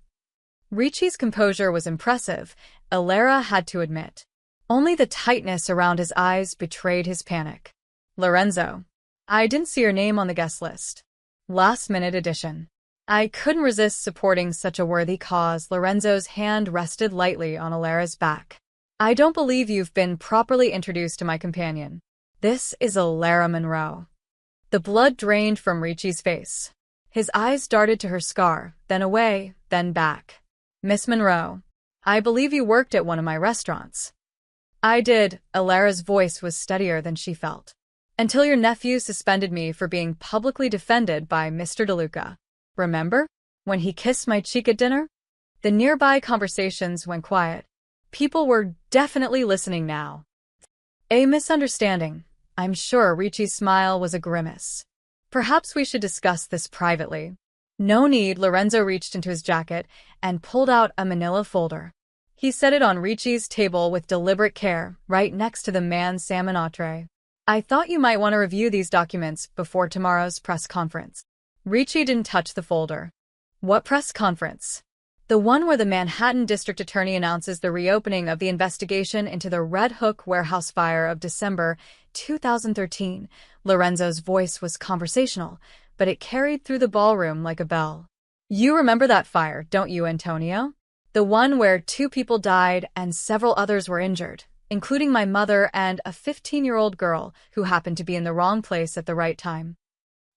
Ricci's composure was impressive, Alara had to admit. Only the tightness around his eyes betrayed his panic. Lorenzo. I didn't see your name on the guest list. Last-minute addition. I couldn't resist supporting such a worthy cause. Lorenzo's hand rested lightly on Alara's back. I don't believe you've been properly introduced to my companion. This is Alara Monroe. The blood drained from Ricci's face. His eyes darted to her scar, then away, then back. Miss Monroe, I believe you worked at one of my restaurants. I did. Alara's voice was steadier than she felt. Until your nephew suspended me for being publicly defended by Mr. DeLuca. Remember? When he kissed my cheek at dinner? The nearby conversations went quiet. People were definitely listening now. A misunderstanding. I'm sure. Ricci's smile was a grimace. Perhaps we should discuss this privately. No need. Lorenzo reached into his jacket and pulled out a manila folder. He set it on Ricci's table with deliberate care, right next to the man's salmon entree. I thought you might want to review these documents before tomorrow's press conference. Ricci didn't touch the folder. What press conference? The one where the Manhattan District Attorney announces the reopening of the investigation into the Red Hook warehouse fire of December 2013. Lorenzo's voice was conversational, but it carried through the ballroom like a bell. You remember that fire, don't you, Antonio? The one where 2 people died and several others were injured, including my mother and a 15-year-old girl who happened to be in the wrong place at the right time.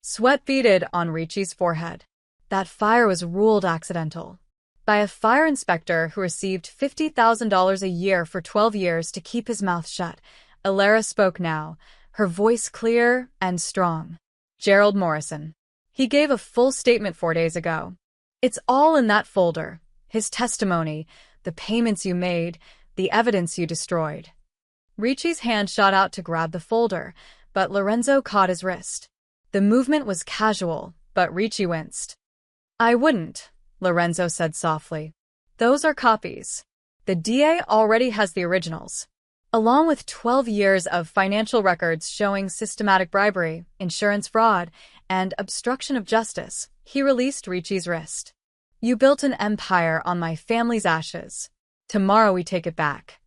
Sweat beaded on Ricci's forehead. That fire was ruled accidental by a fire inspector who received $50,000 a year for 12 years to keep his mouth shut. Alara spoke now, her voice clear and strong. Gerald Morrison. He gave a full statement 4 days ago. It's all in that folder. His testimony, the payments you made, the evidence you destroyed. Ricci's hand shot out to grab the folder, but Lorenzo caught his wrist. The movement was casual, but Ricci winced. I wouldn't, Lorenzo said softly. Those are copies. The DA already has the originals, along with 12 years of financial records showing systematic bribery, insurance fraud, and obstruction of justice. He released Ricci's wrist. You built an empire on my family's ashes. Tomorrow we take it back.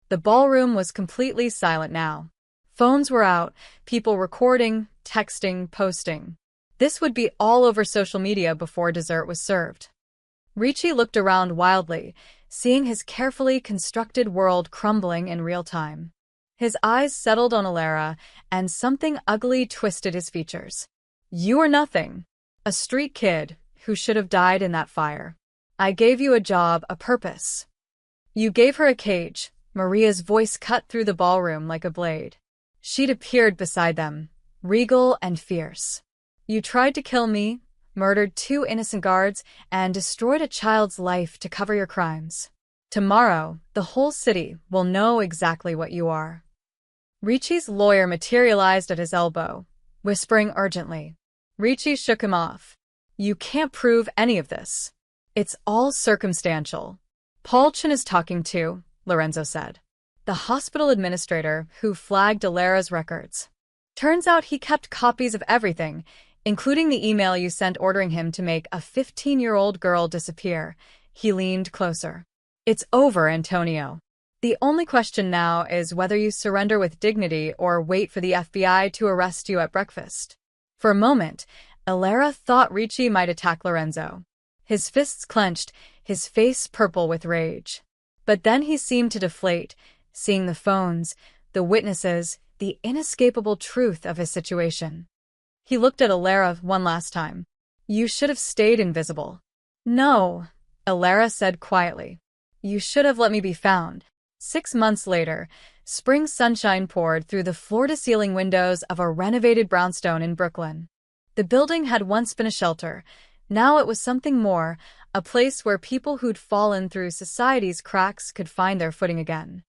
The ballroom was completely silent now. Phones were out, people recording, texting, posting. This would be all over social media before dessert was served. Ricci looked around wildly, seeing his carefully constructed world crumbling in real time. His eyes settled on Alara, and something ugly twisted his features. You are nothing. A street kid who should have died in that fire. I gave you a job, a purpose. You gave her a cage. Maria's voice cut through the ballroom like a blade. She'd appeared beside them, regal and fierce. You tried to kill me, murdered 2 innocent guards, and destroyed a child's life to cover your crimes. Tomorrow, the whole city will know exactly what you are. Ricci's lawyer materialized at his elbow, whispering urgently. Ricci shook him off. You can't prove any of this. It's all circumstantial. Paul Chen is talking to, Lorenzo said. The hospital administrator who flagged Alara's records. Turns out he kept copies of everything, including the email you sent ordering him to make a 15-year-old girl disappear. He leaned closer. It's over, Antonio. The only question now is whether you surrender with dignity or wait for the FBI to arrest you at breakfast. For a moment, Alara thought Ricci might attack Lorenzo. His fists clenched, his face purple with rage. But then he seemed to deflate, seeing the phones, the witnesses, the inescapable truth of his situation. He looked at Alara one last time. You should have stayed invisible. No, Alara said quietly. You should have let me be found. 6 months later, spring sunshine poured through the floor-to-ceiling windows of a renovated brownstone in Brooklyn. The building had once been a shelter. Now it was something more, a place where people who'd fallen through society's cracks could find their footing again.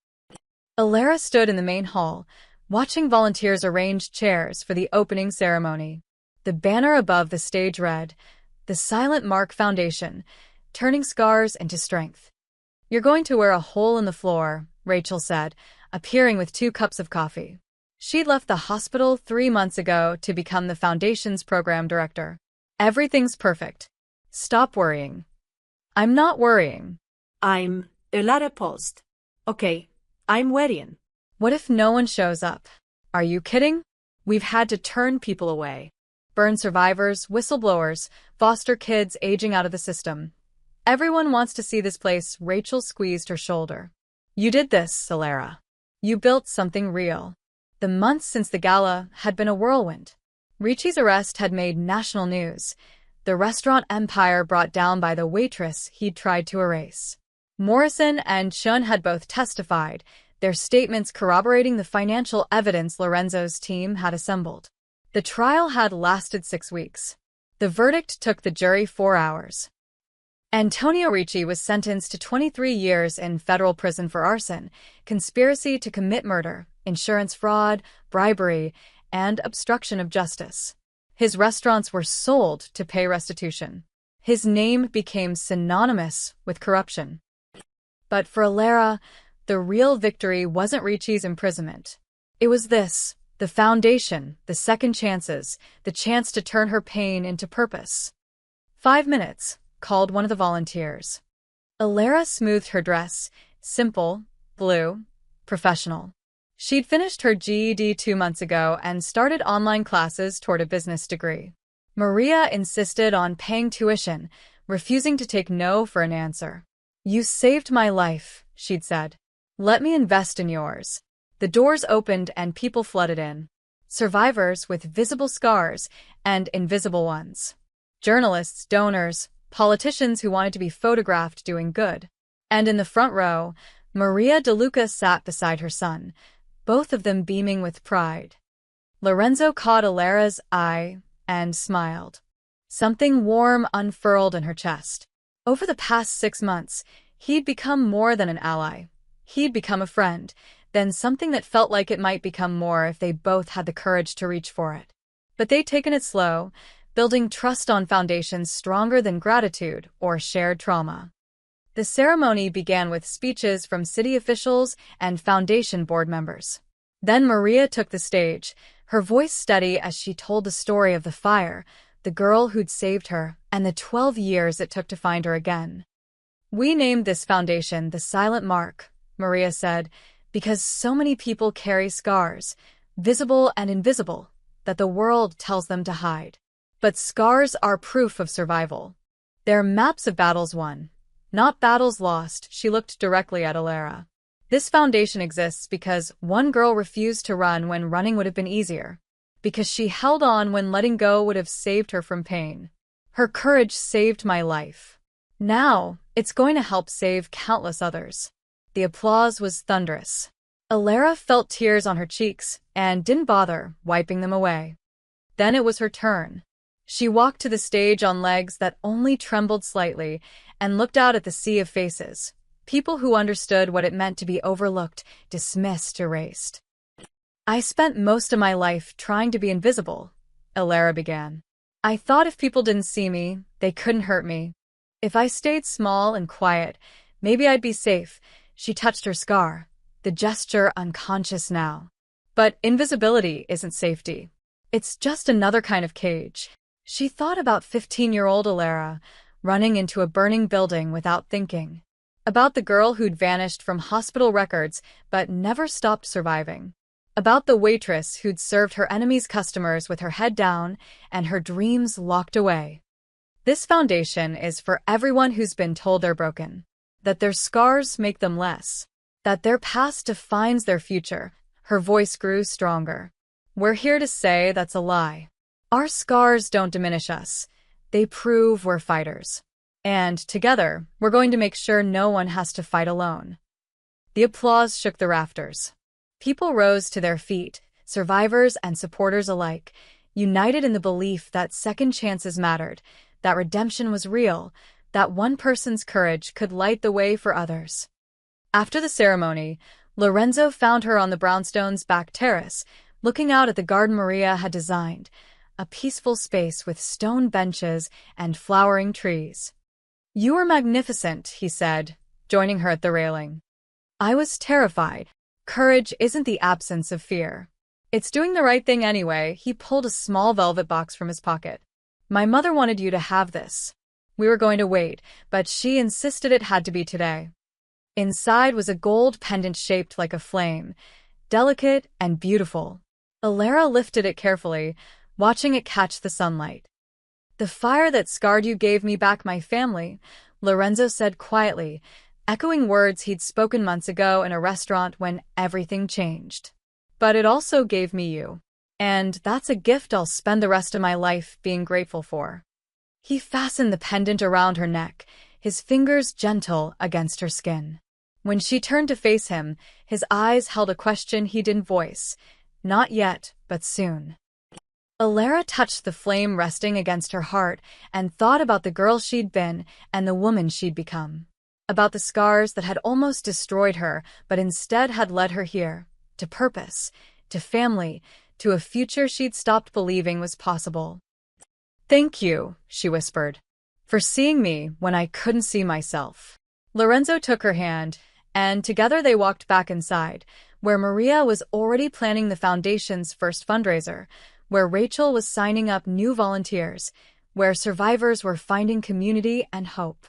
Alara stood in the main hall, watching volunteers arrange chairs for the opening ceremony. The banner above the stage read, "The Silent Mark Foundation, turning scars into strength." You're going to wear a hole in the floor, Rachel said, appearing with 2 cups of coffee. She'd left the hospital 3 months ago to become the foundation's program director. Everything's perfect. Stop worrying. I'm not worrying. I'm Alara Post. Okay, I'm waiting. What if no one shows up? Are you kidding? We've had to turn people away. Burn survivors, whistleblowers, foster kids aging out of the system. Everyone wants to see this place. Rachel squeezed her shoulder. You did this, Alara. You built something real. The months since the gala had been a whirlwind. Ricci's arrest had made national news. The restaurant empire brought down by the waitress he'd tried to erase. Morrison and Chun had both testified, their statements corroborating the financial evidence Lorenzo's team had assembled. The trial had lasted 6 weeks. The verdict took the jury 4 hours. Antonio Ricci was sentenced to 23 years in federal prison for arson, conspiracy to commit murder, insurance fraud, bribery, and obstruction of justice. His restaurants were sold to pay restitution. His name became synonymous with corruption. But for Alara, the real victory wasn't Ricci's imprisonment. It was this, the foundation, the second chances, the chance to turn her pain into purpose. 5 minutes, called one of the volunteers. Alara smoothed her dress, simple, blue, professional. She'd finished her GED 2 months ago and started online classes toward a business degree. Maria insisted on paying tuition, refusing to take no for an answer. You saved my life, she'd said. Let me invest in yours. The doors opened and people flooded in. Survivors with visible scars and invisible ones. Journalists, donors, politicians who wanted to be photographed doing good. And in the front row, Maria De Luca sat beside her son, both of them beaming with pride. Lorenzo caught Alera's eye and smiled. Something warm unfurled in her chest. Over the past 6 months, he'd become more than an ally. He'd become a friend, then something that felt like it might become more if they both had the courage to reach for it. But they'd taken it slow, building trust on foundations stronger than gratitude or shared trauma. The ceremony began with speeches from city officials and foundation board members. Then Maria took the stage, her voice steady as she told the story of the fire, the girl who'd saved her, and the 12 years it took to find her again. "We named this foundation the Silent Mark," Maria said, "because so many people carry scars, visible and invisible, that the world tells them to hide. But scars are proof of survival. They're maps of battles won, not battles lost." She looked directly at Alera. "This foundation exists because one girl refused to run when running would have been easier. Because she held on when letting go would have saved her from pain. Her courage saved my life. Now, it's going to help save countless others." The applause was thunderous. Alera felt tears on her cheeks and didn't bother wiping them away. Then it was her turn. She walked to the stage on legs that only trembled slightly and looked out at the sea of faces, people who understood what it meant to be overlooked, dismissed, erased. "I spent most of my life trying to be invisible," Alera began. "I thought if people didn't see me, they couldn't hurt me. If I stayed small and quiet, maybe I'd be safe." She touched her scar, the gesture unconscious now. But invisibility isn't safety. It's just another kind of cage. She thought about 15-year-old Alera, running into a burning building without thinking. About the girl who'd vanished from hospital records but never stopped surviving. About the waitress who'd served her enemies' customers with her head down and her dreams locked away. This foundation is for everyone who's been told they're broken, that their scars make them less, that their past defines their future. Her voice grew stronger. "We're here to say that's a lie. Our scars don't diminish us. They prove we're fighters. And together, we're going to make sure no one has to fight alone." The applause shook the rafters. People rose to their feet, survivors and supporters alike, united in the belief that second chances mattered, that redemption was real, that one person's courage could light the way for others. After the ceremony, Lorenzo found her on the brownstone's back terrace, looking out at the garden Maria had designed, a peaceful space with stone benches and flowering trees. "You were magnificent," he said, joining her at the railing. "I was terrified. Courage isn't the absence of fear. It's doing the right thing anyway." He pulled a small velvet box from his pocket. "My mother wanted you to have this. We were going to wait, but she insisted it had to be today." Inside was a gold pendant shaped like a flame, delicate and beautiful. Alera lifted it carefully, watching it catch the sunlight. "The fire that scarred you gave me back my family," Lorenzo said quietly, echoing words he'd spoken months ago in a restaurant when everything changed. "But it also gave me you. And that's a gift I'll spend the rest of my life being grateful for." He fastened the pendant around her neck, his fingers gentle against her skin. When she turned to face him, his eyes held a question he didn't voice. Not yet, but soon. Alera touched the flame resting against her heart and thought about the girl she'd been and the woman she'd become. About the scars that had almost destroyed her, but instead had led her here, to purpose, to family, to a future she'd stopped believing was possible. "Thank you," she whispered, "for seeing me when I couldn't see myself." Lorenzo took her hand, and together they walked back inside, where Maria was already planning the foundation's first fundraiser, where Rachel was signing up new volunteers, where survivors were finding community and hope.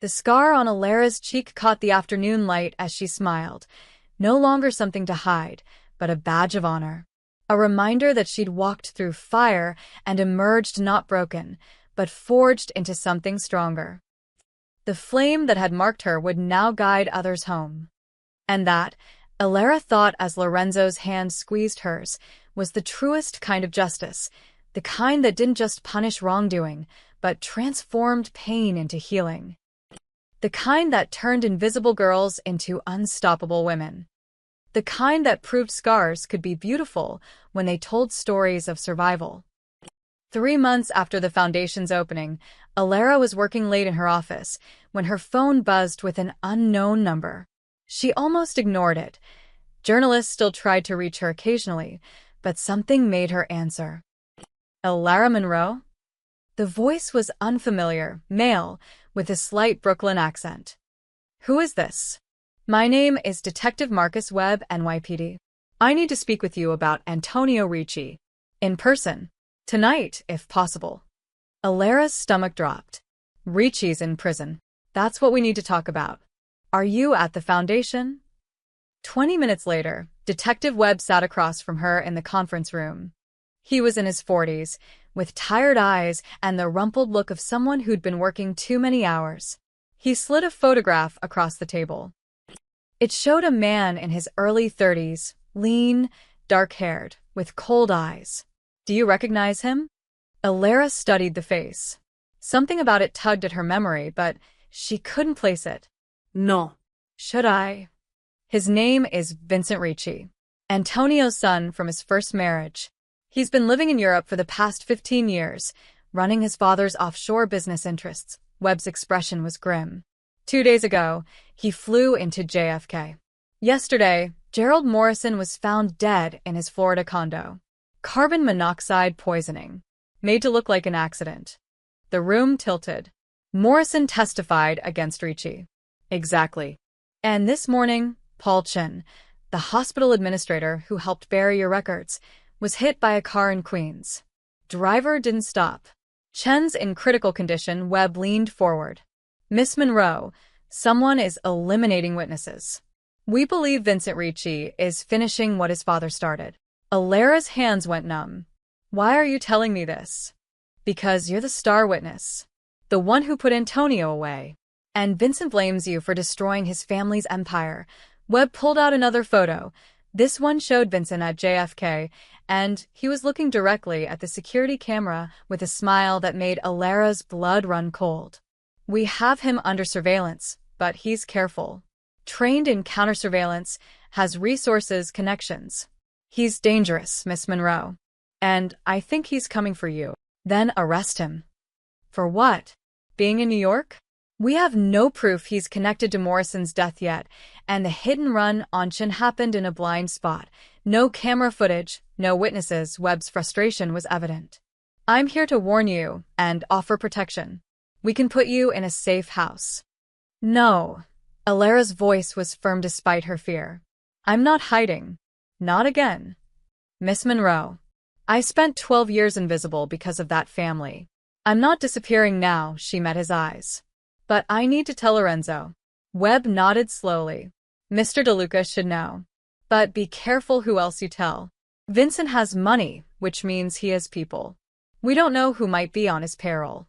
The scar on Alera's cheek caught the afternoon light as she smiled, no longer something to hide, but a badge of honor. A reminder that she'd walked through fire and emerged not broken, but forged into something stronger. The flame that had marked her would now guide others home. And that, Alera thought as Lorenzo's hand squeezed hers, was the truest kind of justice, the kind that didn't just punish wrongdoing, but transformed pain into healing. The kind that turned invisible girls into unstoppable women. The kind that proved scars could be beautiful when they told stories of survival. 3 months after the foundation's opening, Alara was working late in her office when her phone buzzed with an unknown number. She almost ignored it. Journalists still tried to reach her occasionally, but something made her answer. Alara Monroe? The voice was unfamiliar, male, with a slight Brooklyn accent. Who is this? My name is Detective Marcus Webb, NYPD. I need to speak with you about Antonio Ricci. In person. Tonight, if possible. Alara's stomach dropped. Ricci's in prison. That's what we need to talk about. Are you at the foundation? 20 minutes later, Detective Webb sat across from her in the conference room. He was in his 40s, with tired eyes and the rumpled look of someone who'd been working too many hours. He slid a photograph across the table. It showed a man in his early 30s, lean, dark-haired, with cold eyes. Do you recognize him? Alara studied the face. Something about it tugged at her memory, but she couldn't place it. No. Should I? His name is Vincent Ricci, Antonio's son from his first marriage. He's been living in Europe for the past 15 years, running his father's offshore business interests. Webb's expression was grim. 2 days ago, he flew into JFK. Yesterday, Gerald Morrison was found dead in his Florida condo. Carbon monoxide poisoning. Made to look like an accident. The room tilted. Morrison testified against Ricci. Exactly. And this morning, Paul Chin, the hospital administrator who helped bury your records, was hit by a car in Queens. Driver didn't stop. Chen's in critical condition. Webb leaned forward. Miss Monroe, someone is eliminating witnesses. We believe Vincent Ricci is finishing what his father started. Alara's hands went numb. Why are you telling me this? Because you're the star witness. The one who put Antonio away. And Vincent blames you for destroying his family's empire. Webb pulled out another photo. This one showed Vincent at JFK, and he was looking directly at the security camera with a smile that made Alara's blood run cold. We have him under surveillance, but he's careful. Trained in counter-surveillance, has resources, connections. He's dangerous, Miss Monroe. And I think he's coming for you. Then arrest him. For what? Being in New York? We have no proof he's connected to Morrison's death yet, and the hit-and run on Chin happened in a blind spot. No camera footage, no witnesses. Webb's frustration was evident. I'm here to warn you and offer protection. We can put you in a safe house. No. Alara's voice was firm despite her fear. I'm not hiding. Not again. Miss Monroe. I spent 12 years invisible because of that family. I'm not disappearing now. She met his eyes. But I need to tell Lorenzo. Webb nodded slowly. Mr. DeLuca should know. But be careful who else you tell. Vincent has money, which means he has people. We don't know who might be on his payroll.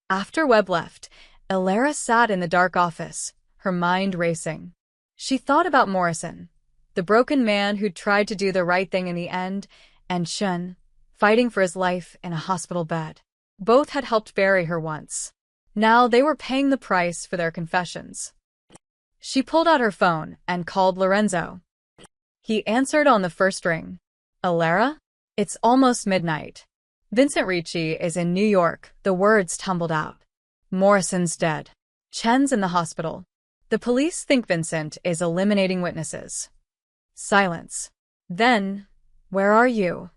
After Webb left, Alara sat in the dark office, her mind racing. She thought about Morrison, the broken man who'd tried to do the right thing in the end, and Shun, fighting for his life in a hospital bed. Both had helped bury her once. Now they were paying the price for their confessions. She pulled out her phone and called Lorenzo. He answered on the first ring. Alara? It's almost midnight. Vincent Ricci is in New York. The words tumbled out. Morrison's dead. Chen's in the hospital. The police think Vincent is eliminating witnesses. Silence. Then, where are you?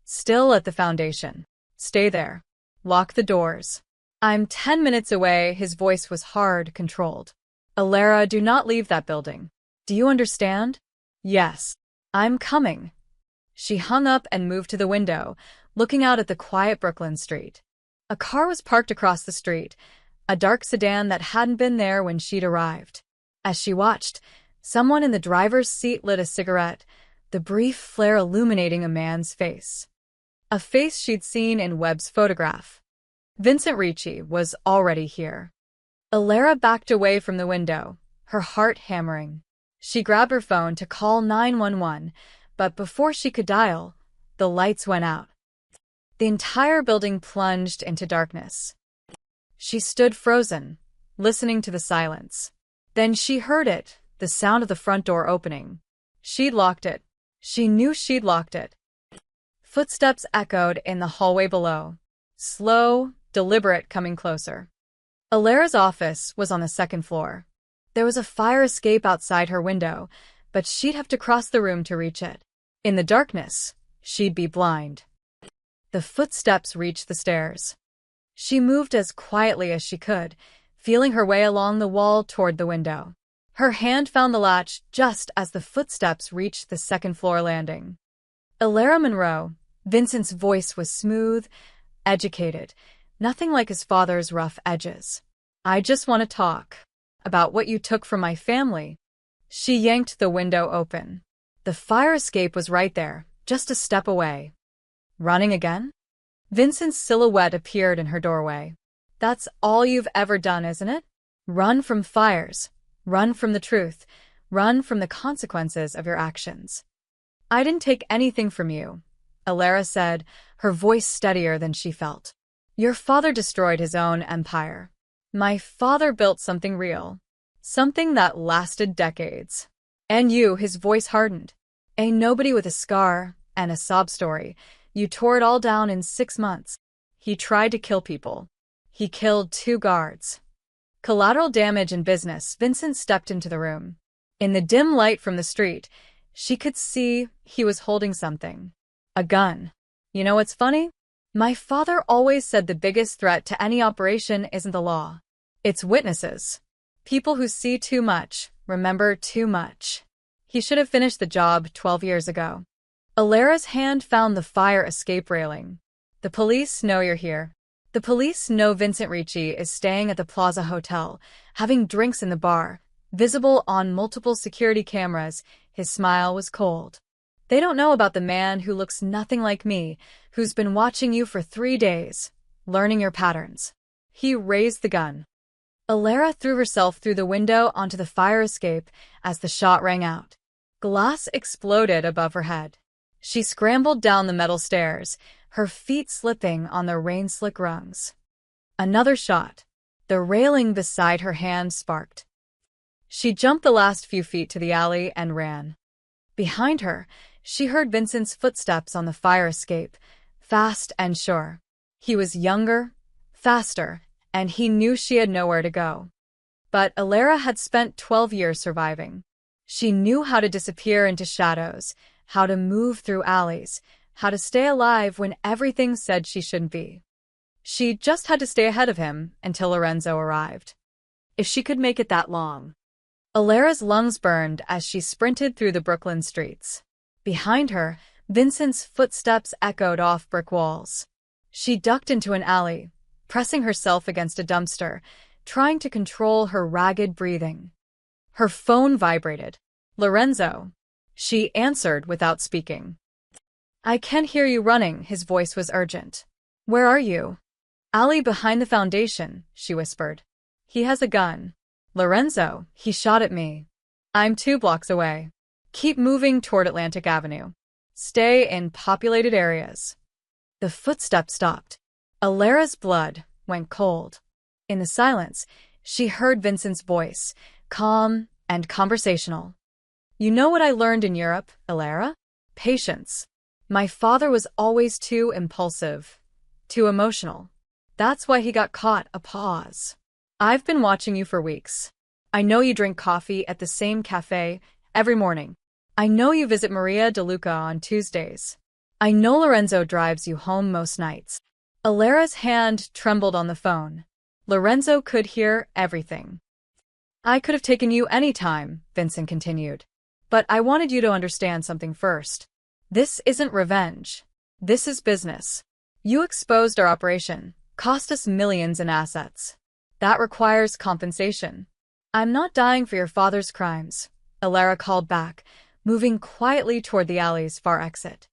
Still at the foundation. Stay there. Lock the doors. I'm 10 minutes away. His voice was hard, controlled. Alara, do not leave that building. Do you understand? Yes. I'm coming. She hung up and moved to the window, looking out at the quiet Brooklyn street. A car was parked across the street, a dark sedan that hadn't been there when she'd arrived. As she watched, someone in the driver's seat lit a cigarette, the brief flare illuminating a man's face. A face she'd seen in Webb's photograph. Vincent Ricci was already here. Alara backed away from the window, her heart hammering. She grabbed her phone to call 911, but before she could dial, the lights went out. The entire building plunged into darkness. She stood frozen, listening to the silence. Then she heard it, the sound of the front door opening. She'd locked it. She knew she'd locked it. Footsteps echoed in the hallway below. Slow, deliberate, coming closer. Alara's office was on the second floor. There was a fire escape outside her window, but she'd have to cross the room to reach it. In the darkness, she'd be blind. The footsteps reached the stairs. She moved as quietly as she could, feeling her way along the wall toward the window. Her hand found the latch just as the footsteps reached the second-floor landing. Alara Monroe, Vincent's voice was smooth, educated, nothing like his father's rough edges. I just want to talk about what you took from my family. She yanked the window open. The fire escape was right there, just a step away. Running again? Vincent's silhouette appeared in her doorway. That's all you've ever done, isn't it? Run from fires. Run from the truth. Run from the consequences of your actions. I didn't take anything from you, Alara said, her voice steadier than she felt. Your father destroyed his own empire. My father built something real. Something that lasted decades. And you, his voice hardened. A nobody with a scar and a sob story. You tore it all down in 6 months. He tried to kill people. He killed 2 guards. Collateral damage in business. Vincent stepped into the room. In the dim light from the street, she could see he was holding something. A gun. You know what's funny? My father always said the biggest threat to any operation isn't the law. It's witnesses. People who see too much, remember too much. He should have finished the job 12 years ago. Alara's hand found the fire escape railing. The police know you're here. The police know Vincent Ricci is staying at the Plaza Hotel, having drinks in the bar. Visible on multiple security cameras, his smile was cold. They don't know about the man who looks nothing like me, who's been watching you for 3 days, learning your patterns. He raised the gun. Alara threw herself through the window onto the fire escape as the shot rang out. Glass exploded above her head. She scrambled down the metal stairs, her feet slipping on the rain-slick rungs. Another shot. The railing beside her hand sparked. She jumped the last few feet to the alley and ran. Behind her, she heard Vincent's footsteps on the fire escape, fast and sure. He was younger, faster, and he knew she had nowhere to go. But Alara had spent 12 years surviving. She knew how to disappear into shadows, how to move through alleys, how to stay alive when everything said she shouldn't be. She just had to stay ahead of him until Lorenzo arrived. If she could make it that long. Alara's lungs burned as she sprinted through the Brooklyn streets. Behind her, Vincent's footsteps echoed off brick walls. She ducked into an alley, pressing herself against a dumpster, trying to control her ragged breathing. Her phone vibrated. Lorenzo. She answered without speaking. I can hear you running, his voice was urgent. Where are you? Alley behind the foundation, she whispered. He has a gun. Lorenzo, he shot at me. I'm 2 blocks away. Keep moving toward Atlantic Avenue. Stay in populated areas. The footsteps stopped. Alara's blood went cold. In the silence, she heard Vincent's voice, calm and conversational. You know what I learned in Europe, Alara? Patience. My father was always too impulsive, too emotional. That's why he got caught. A pause. I've been watching you for weeks. I know you drink coffee at the same cafe every morning. I know you visit Maria De Luca on Tuesdays. I know Lorenzo drives you home most nights. Alara's hand trembled on the phone. Lorenzo could hear everything. I could have taken you any time, Vincent continued. But I wanted you to understand something first. This isn't revenge. This is business. You exposed our operation, cost us millions in assets. That requires compensation. I'm not dying for your father's crimes, Alara called back, moving quietly toward the alley's far exit.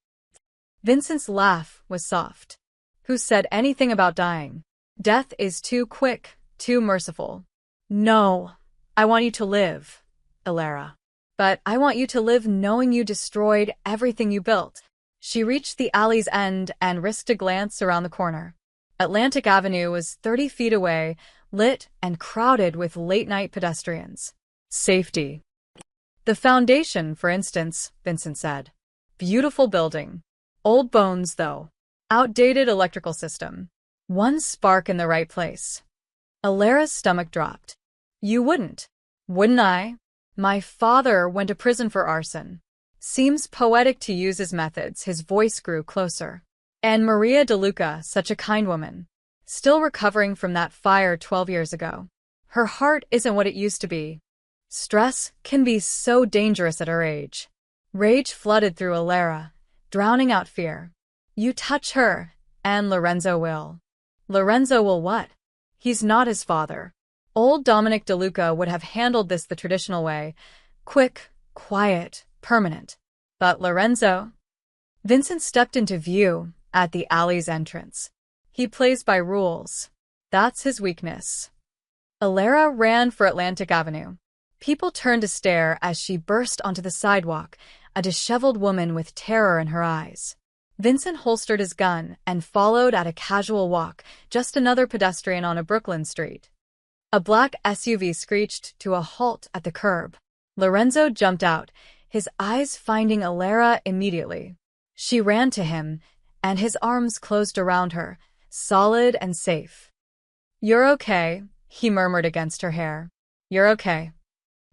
Vincent's laugh was soft. Who said anything about dying? Death is too quick, too merciful. No, I want you to live, Alara. But I want you to live knowing you destroyed everything you built. She reached the alley's end and risked a glance around the corner. Atlantic Avenue was 30 feet away, lit and crowded with late-night pedestrians. Safety. The foundation, for instance, Vincent said. Beautiful building. Old bones, though. Outdated electrical system. One spark in the right place. Alara's stomach dropped. You wouldn't. Wouldn't I? My father went to prison for arson. Seems poetic to use his methods. His voice grew closer. And Maria DeLuca, such a kind woman. Still recovering from that fire 12 years ago. Her heart isn't what it used to be. Stress can be so dangerous at her age. Rage flooded through Alara, drowning out fear. You touch her, and Lorenzo will. Lorenzo will what? He's not his father. Old Dominic DeLuca would have handled this the traditional way. Quick, quiet, permanent. But Lorenzo? Vincent stepped into view at the alley's entrance. He plays by rules. That's his weakness. Alara ran for Atlantic Avenue. People turned to stare as she burst onto the sidewalk, a disheveled woman with terror in her eyes. Vincent holstered his gun and followed at a casual walk, just another pedestrian on a Brooklyn street. A black SUV screeched to a halt at the curb. Lorenzo jumped out, his eyes finding Alara immediately. She ran to him, and his arms closed around her, solid and safe. You're okay, he murmured against her hair. You're okay.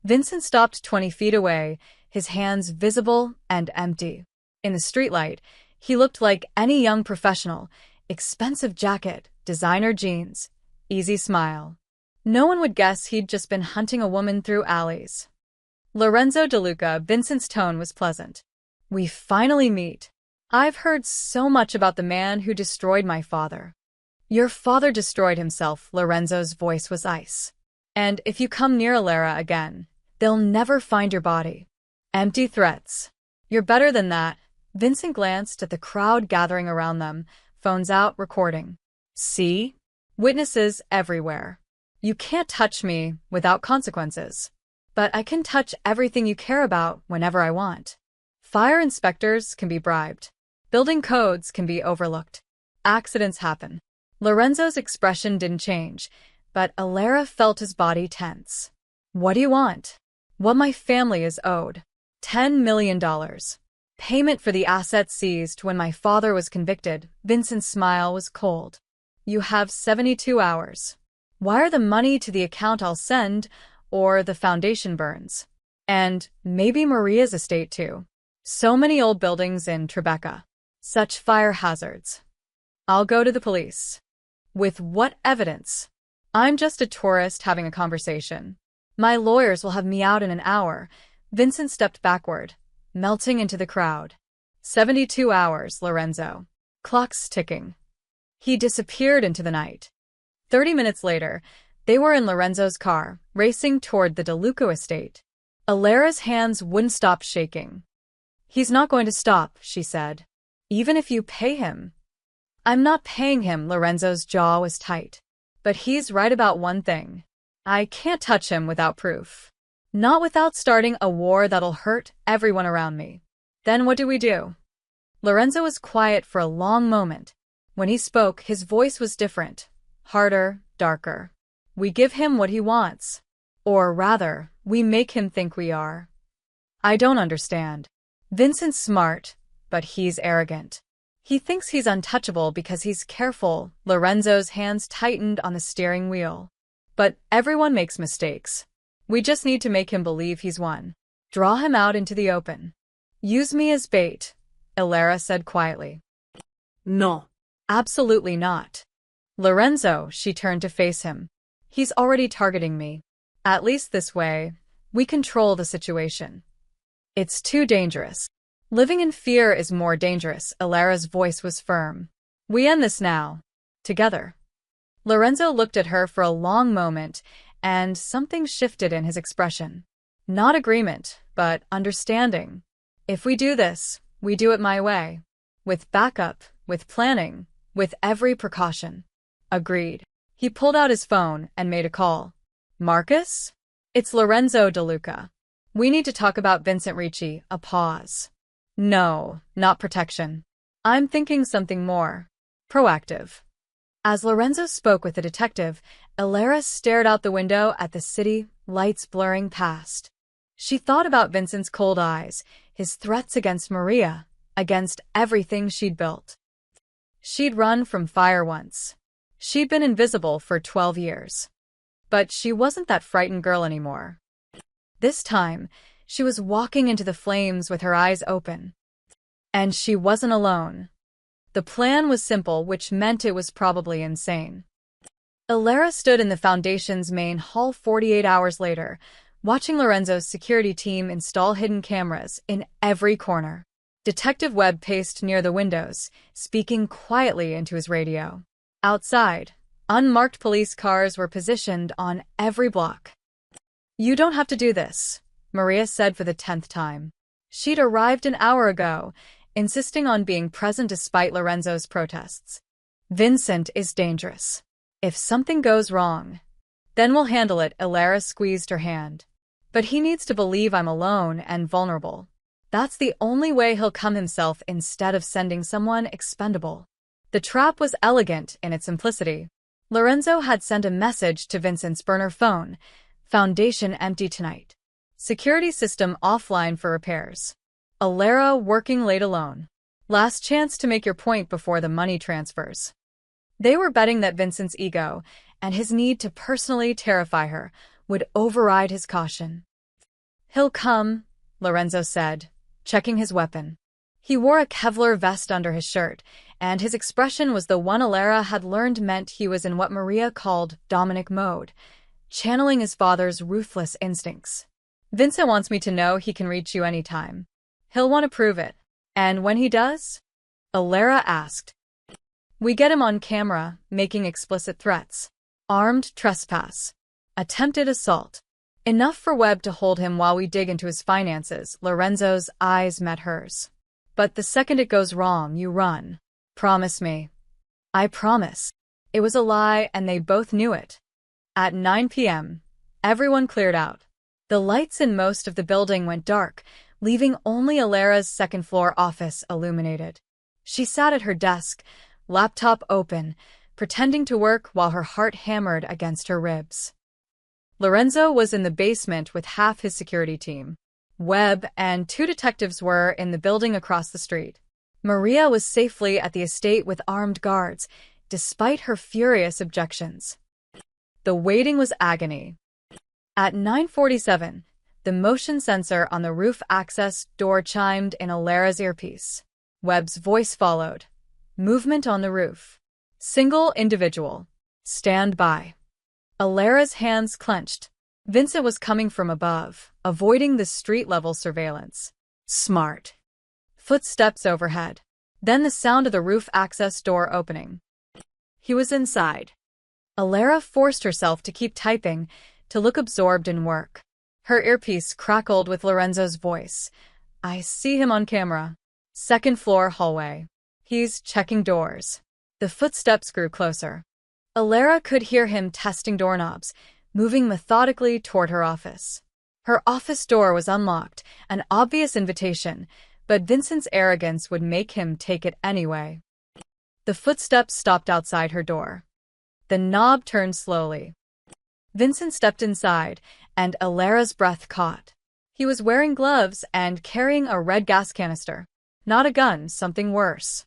Vincent stopped 20 feet away, his hands visible and empty. In the streetlight, he looked like any young professional, expensive jacket, designer jeans, easy smile. No one would guess he'd just been hunting a woman through alleys. Lorenzo DeLuca, Vincent's tone was pleasant. We finally meet. I've heard so much about the man who destroyed my father. Your father destroyed himself, Lorenzo's voice was ice. And if you come near Alara again, they'll never find your body. Empty threats. You're better than that. Vincent glanced at the crowd gathering around them, phones out, recording. See? Witnesses everywhere. You can't touch me without consequences. But I can touch everything you care about whenever I want. Fire inspectors can be bribed. Building codes can be overlooked. Accidents happen. Lorenzo's expression didn't change, but Alara felt his body tense. What do you want? What my family is owed. $10 million. Payment for the assets seized when my father was convicted. Vincent's smile was cold. You have 72 hours. Wire the money to the account I'll send, or the foundation burns. And maybe Maria's estate too. So many old buildings in Tribeca. Such fire hazards. I'll go to the police. With what evidence? I'm just a tourist having a conversation. My lawyers will have me out in an hour. Vincent stepped backward, melting into the crowd. 72 hours, Lorenzo. Clock's ticking. He disappeared into the night. 30 minutes later, they were in Lorenzo's car, racing toward the DeLuca estate. Alara's hands wouldn't stop shaking. He's not going to stop, she said. Even if you pay him. I'm not paying him, Lorenzo's jaw was tight. But he's right about one thing. I can't touch him without proof. Not without starting a war that'll hurt everyone around me. Then what do we do? Lorenzo was quiet for a long moment. When he spoke, his voice was different. Harder, darker. We give him what he wants. Or rather, we make him think we are. I don't understand. Vincent's smart, but he's arrogant. He thinks he's untouchable because he's careful. Lorenzo's hands tightened on the steering wheel. But everyone makes mistakes. We just need to make him believe he's won. Draw him out into the open. Use me as bait, Alara said quietly. No. Absolutely not. Lorenzo, she turned to face him. He's already targeting me. At least this way, we control the situation. It's too dangerous. Living in fear is more dangerous, Alara's voice was firm. We end this now. Together. Lorenzo looked at her for a long moment, and something shifted in his expression. Not agreement, but understanding. If we do this, we do it my way. With backup, with planning, with every precaution. Agreed. He pulled out his phone and made a call. Marcus? It's Lorenzo DeLuca. We need to talk about Vincent Ricci. A pause. No, not protection. I'm thinking something more proactive. As Lorenzo spoke with the detective, Elara stared out the window at the city, lights blurring past. She thought about Vincent's cold eyes, his threats against Maria, against everything she'd built. She'd run from fire once. She'd been invisible for 12 years. But she wasn't that frightened girl anymore. This time, she was walking into the flames with her eyes open. And she wasn't alone. The plan was simple, which meant it was probably insane. Elara stood in the Foundation's main hall 48 hours later, watching Lorenzo's security team install hidden cameras in every corner. Detective Webb paced near the windows, speaking quietly into his radio. Outside, unmarked police cars were positioned on every block. "You don't have to do this," Maria said for the 10th time. She'd arrived an hour ago, insisting on being present despite Lorenzo's protests. "Vincent is dangerous. If something goes wrong, then we'll handle it." Elara squeezed her hand. "But he needs to believe I'm alone and vulnerable. That's the only way he'll come himself instead of sending someone expendable." The trap was elegant in its simplicity. Lorenzo had sent a message to Vincent's burner phone: "Foundation empty tonight. Security system offline for repairs. Elara working late alone. Last chance to make your point before the money transfers." They were betting that Vincent's ego and his need to personally terrify her would override his caution. "He'll come," Lorenzo said, checking his weapon. He wore a Kevlar vest under his shirt, and his expression was the one Elara had learned meant he was in what Maria called Dominic mode, channeling his father's ruthless instincts. "Vincent wants me to know he can reach you anytime. He'll want to prove it. And when he does?" Elara asked. "We get him on camera, making explicit threats. Armed trespass. Attempted assault. Enough for Webb to hold him while we dig into his finances." Lorenzo's eyes met hers. "But the second it goes wrong, you run. Promise me." "I promise." It was a lie, and they both knew it. At 9 p.m., everyone cleared out. The lights in most of the building went dark, leaving only Elara's second-floor office illuminated. She sat at her desk, laptop open, pretending to work while her heart hammered against her ribs. Lorenzo was in the basement with half his security team. Webb and 2 detectives were in the building across the street. Maria was safely at the estate with armed guards, despite her furious objections. The waiting was agony. At 9:47, the motion sensor on the roof access door chimed in Elara's earpiece. Webb's voice followed. "Movement on the roof. Single individual. Stand by." Elara's hands clenched. Vincent was coming from above, avoiding the street-level surveillance. Smart. Footsteps overhead. Then the sound of the roof access door opening. He was inside. Elara forced herself to keep typing, to look absorbed in work. Her earpiece crackled with Lorenzo's voice. "I see him on camera. Second-floor hallway. He's checking doors." The footsteps grew closer. Elara could hear him testing doorknobs, moving methodically toward her office. Her office door was unlocked, an obvious invitation, but Vincent's arrogance would make him take it anyway. The footsteps stopped outside her door. The knob turned slowly. Vincent stepped inside, and Elara's breath caught. He was wearing gloves and carrying a red gas canister. Not a gun, something worse.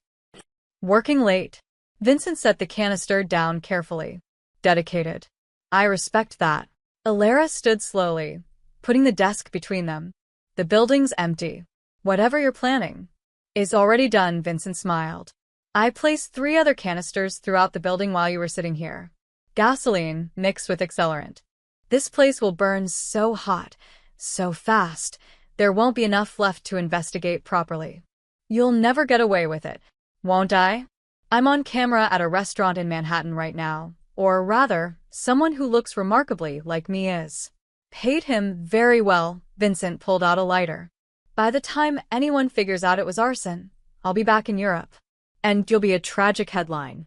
Working late. Vincent set the canister down carefully. Dedicated. "I respect that." Elara stood slowly, putting the desk between them. "The building's empty. Whatever you're planning is already done." Vincent smiled. "I placed 3 other canisters throughout the building while you were sitting here. Gasoline mixed with accelerant. This place will burn so hot, so fast, there won't be enough left to investigate properly. You'll never get away with it, won't I? I'm on camera at a restaurant in Manhattan right now, or rather, someone who looks remarkably like me is." "Paid him very well." Vincent pulled out a lighter. "By the time anyone figures out it was arson, I'll be back in Europe. And you'll be a tragic headline.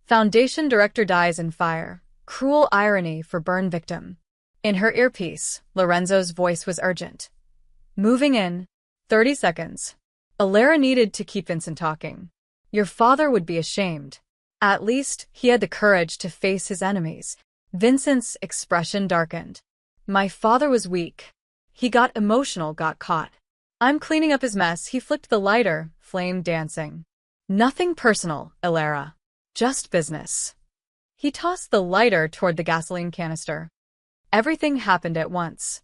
Foundation director dies in fire. Cruel irony for burn victim." In her earpiece, Lorenzo's voice was urgent. "Moving in. 30 seconds." Elara needed to keep Vincent talking. "Your father would be ashamed." At least he had the courage to face his enemies. Vincent's expression darkened. My father was weak. He got emotional, got caught. I'm cleaning up his mess. He flicked the lighter, flame dancing. Nothing personal, Elara. Just business. He tossed the lighter toward the gasoline canister. Everything happened at once.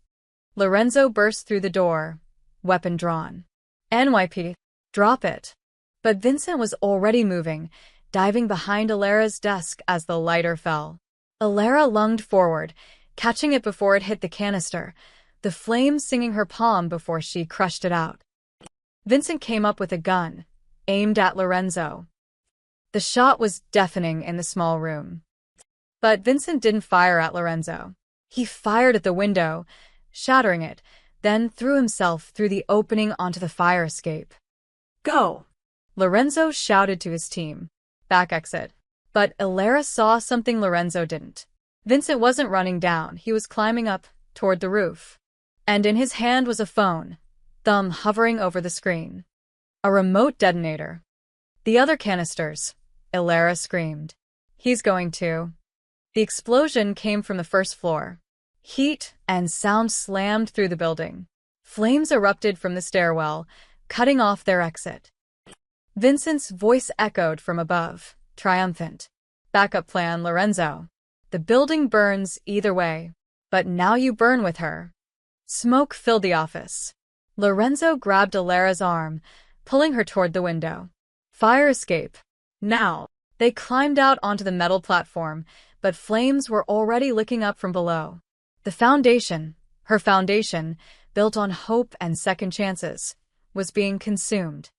Lorenzo burst through the door, weapon drawn. NYP, drop it. But Vincent was already moving, diving behind Elara's desk as the lighter fell. Elara lunged forward, catching it before it hit the canister, the flame singing her palm before she crushed it out. Vincent came up with a gun, aimed at Lorenzo. The shot was deafening in the small room. But Vincent didn't fire at Lorenzo. He fired at the window, shattering it, then threw himself through the opening onto the fire escape. Go! Lorenzo shouted to his team. Back exit. But Elara saw something Lorenzo didn't. Vincent wasn't running down, he was climbing up toward the roof. And in his hand was a phone, thumb hovering over the screen. A remote detonator. The other canisters, Elara screamed. He's going to. The explosion came from the first floor. Heat and sound slammed through the building. Flames erupted from the stairwell, cutting off their exit. Vincent's voice echoed from above, triumphant. Backup plan, Lorenzo. The building burns either way, but now you burn with her. Smoke filled the office. Lorenzo grabbed Elara's arm, pulling her toward the window. Fire escape. Now. They climbed out onto the metal platform, but flames were already licking up from below. The foundation, her foundation, built on hope and second chances, was being consumed.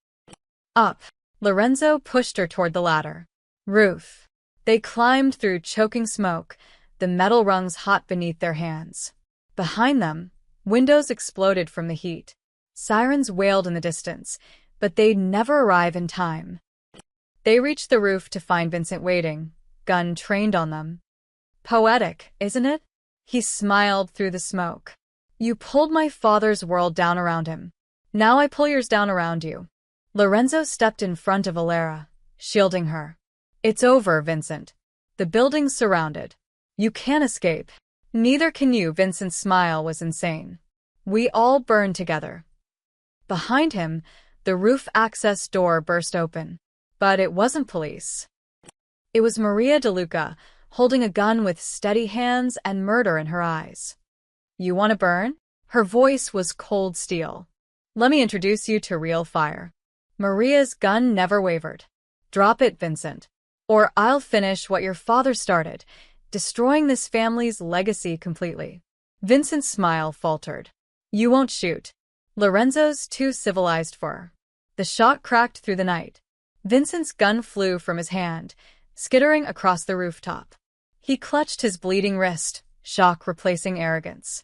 Up. Lorenzo pushed her toward the ladder. Roof. They climbed through choking smoke, the metal rungs hot beneath their hands. Behind them, windows exploded from the heat. Sirens wailed in the distance, but they'd never arrive in time. They reached the roof to find Vincent waiting, gun trained on them. Poetic, isn't it? He smiled through the smoke. You pulled my father's world down around him. Now I pull yours down around you. Lorenzo stepped in front of Elara, shielding her. It's over, Vincent. The building's surrounded. You can't escape. Neither can you. Vincent's smile was insane. We all burn together. Behind him, the roof access door burst open. But it wasn't police. It was Maria DeLuca, holding a gun with steady hands and murder in her eyes. You want to burn? Her voice was cold steel. Let me introduce you to real fire. Maria's gun never wavered. Drop it, Vincent. Or I'll finish what your father started, destroying this family's legacy completely. Vincent's smile faltered. You won't shoot. Lorenzo's too civilized for her. The shot cracked through the night. Vincent's gun flew from his hand, skittering across the rooftop. He clutched his bleeding wrist, shock replacing arrogance.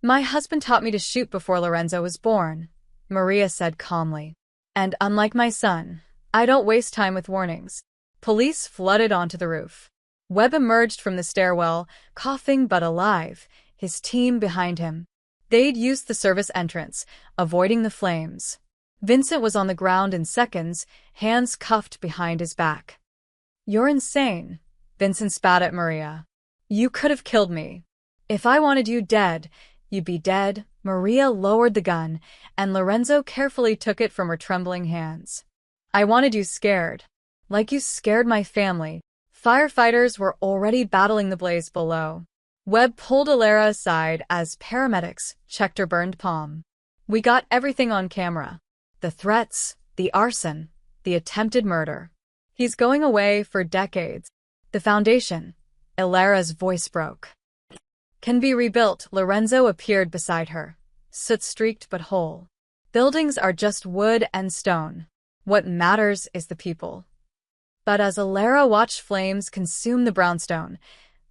My husband taught me to shoot before Lorenzo was born, Maria said calmly. And unlike my son, I don't waste time with warnings. Police flooded onto the roof. Webb emerged from the stairwell, coughing but alive, his team behind him. They'd used the service entrance, avoiding the flames. Vincent was on the ground in seconds, hands cuffed behind his back. You're insane, Vincent spat at Maria. You could have killed me. If I wanted you dead, you'd be dead. Maria lowered the gun, and Lorenzo carefully took it from her trembling hands. I wanted you scared. Like you scared my family. Firefighters were already battling the blaze below. Webb pulled Elara aside as paramedics checked her burned palm. We got everything on camera. The threats, the arson, the attempted murder. He's going away for decades. The foundation, Elara's voice broke, can be rebuilt. Lorenzo appeared beside her, soot-streaked but whole. Buildings are just wood and stone. What matters is the people. But as Elara watched flames consume the brownstone,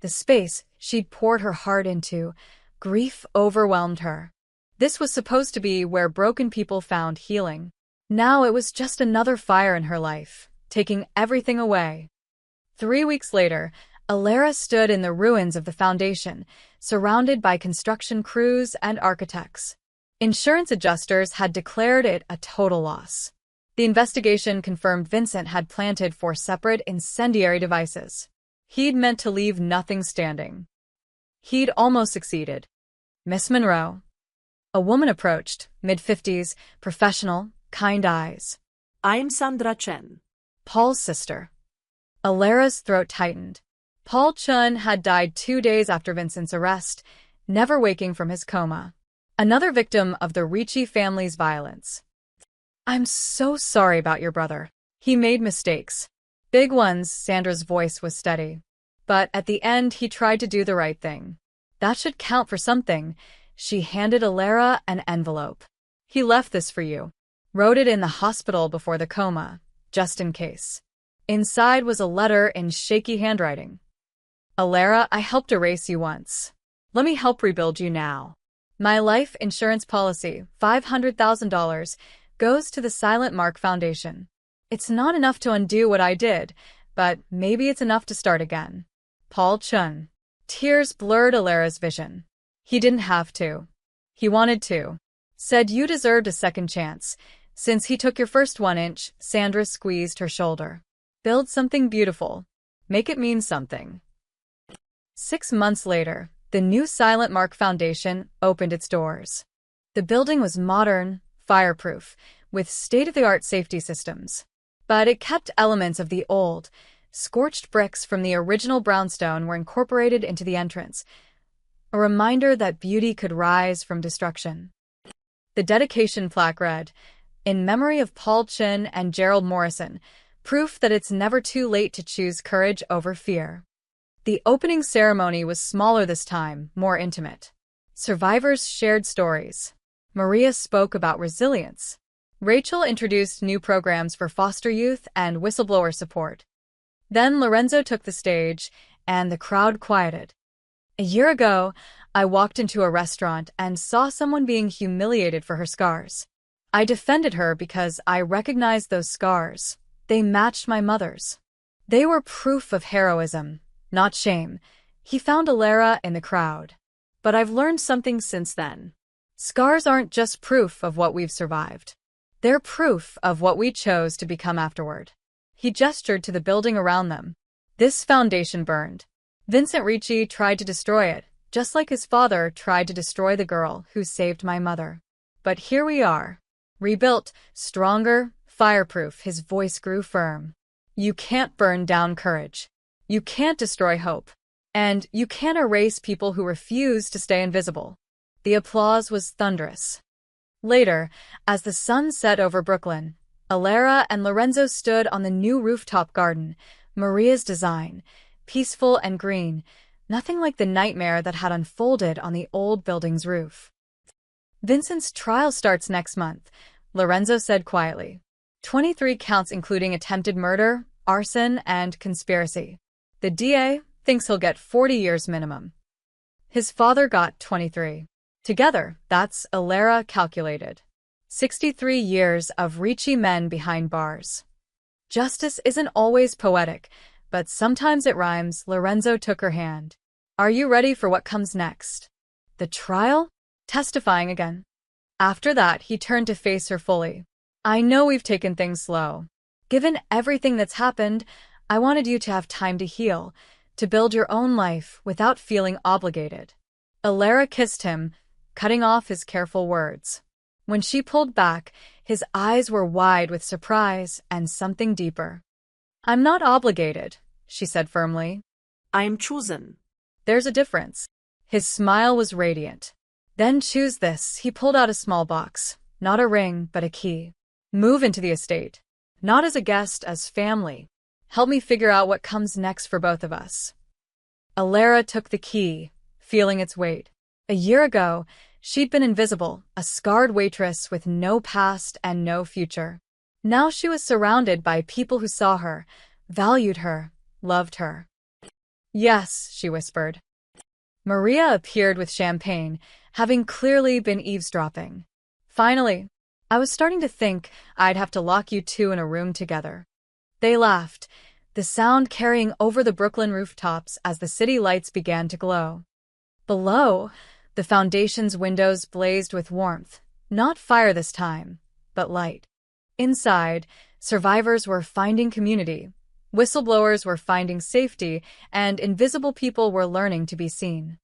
the space she'd poured her heart into, grief overwhelmed her. This was supposed to be where broken people found healing. Now it was just another fire in her life, taking everything away. 3 weeks later, Elara stood in the ruins of the foundation, surrounded by construction crews and architects. Insurance adjusters had declared it a total loss. The investigation confirmed Vincent had planted 4 separate incendiary devices. He'd meant to leave nothing standing. He'd almost succeeded. Miss Monroe. A woman approached, mid-50s, professional, kind eyes. I'm Sandra Chen. Paul's sister. Alara's throat tightened. Paul Chun had died 2 days after Vincent's arrest, never waking from his coma. Another victim of the Ricci family's violence. I'm so sorry about your brother. He made mistakes. Big ones, Sandra's voice was steady. But at the end, he tried to do the right thing. That should count for something. She handed Alara an envelope. He left this for you. Wrote it in the hospital before the coma, just in case. Inside was a letter in shaky handwriting. Alara, I helped erase you once. Let me help rebuild you now. My life insurance policy, $500,000, goes to the Silent Mark Foundation. It's not enough to undo what I did, but maybe it's enough to start again. Paul Chun. Tears blurred Alara's vision. He didn't have to. He wanted to. Said you deserved a second chance. Since he took your first 1 inch, Sandra squeezed her shoulder. Build something beautiful. Make it mean something. 6 months later, the new Silent Mark Foundation opened its doors. The building was modern, fireproof, with state-of-the-art safety systems. But it kept elements of the old. Scorched bricks from the original brownstone were incorporated into the entrance, a reminder that beauty could rise from destruction. The dedication plaque read, "In memory of Paul Chin and Gerald Morrison, proof that it's never too late to choose courage over fear." The opening ceremony was smaller this time, more intimate. Survivors shared stories. Maria spoke about resilience. Rachel introduced new programs for foster youth and whistleblower support. Then Lorenzo took the stage, and the crowd quieted. A year ago, I walked into a restaurant and saw someone being humiliated for her scars. I defended her because I recognized those scars. They matched my mother's. They were proof of heroism, not shame. He found Alara in the crowd. But I've learned something since then. Scars aren't just proof of what we've survived. They're proof of what we chose to become afterward. He gestured to the building around them. This foundation burned. Vincent Ricci tried to destroy it, just like his father tried to destroy the girl who saved my mother. But here we are. Rebuilt, stronger, fireproof. His voice grew firm. You can't burn down courage. You can't destroy hope. And you can't erase people who refuse to stay invisible. The applause was thunderous. Later, as the sun set over Brooklyn, Alara and Lorenzo stood on the new rooftop garden, Maria's design, peaceful and green, nothing like the nightmare that had unfolded on the old building's roof. Vincent's trial starts next month, Lorenzo said quietly. 23 counts including attempted murder, arson, and conspiracy. The DA thinks he'll get 40 years minimum. His father got 23. Together, that's, Alara calculated, 63 years of Ricci men behind bars. Justice isn't always poetic, but sometimes it rhymes. Lorenzo took her hand. Are you ready for what comes next? The trial? Testifying again. After that, he turned to face her fully. I know we've taken things slow. Given everything that's happened, I wanted you to have time to heal, to build your own life without feeling obligated. Alara kissed him, cutting off his careful words. When she pulled back, his eyes were wide with surprise and something deeper. I'm not obligated, she said firmly. I am chosen. There's a difference. His smile was radiant. Then choose this. He pulled out a small box. Not a ring, but a key. Move into the estate. Not as a guest, as family. Help me figure out what comes next for both of us. Alara took the key, feeling its weight. A year ago, she'd been invisible, a scarred waitress with no past and no future. Now she was surrounded by people who saw her, valued her, loved her. Yes, she whispered. Maria appeared with champagne, having clearly been eavesdropping. Finally, I was starting to think I'd have to lock you two in a room together. They laughed, the sound carrying over the Brooklyn rooftops as the city lights began to glow. Below, the foundation's windows blazed with warmth, not fire this time, but light. Inside, survivors were finding community, whistleblowers were finding safety, and invisible people were learning to be seen.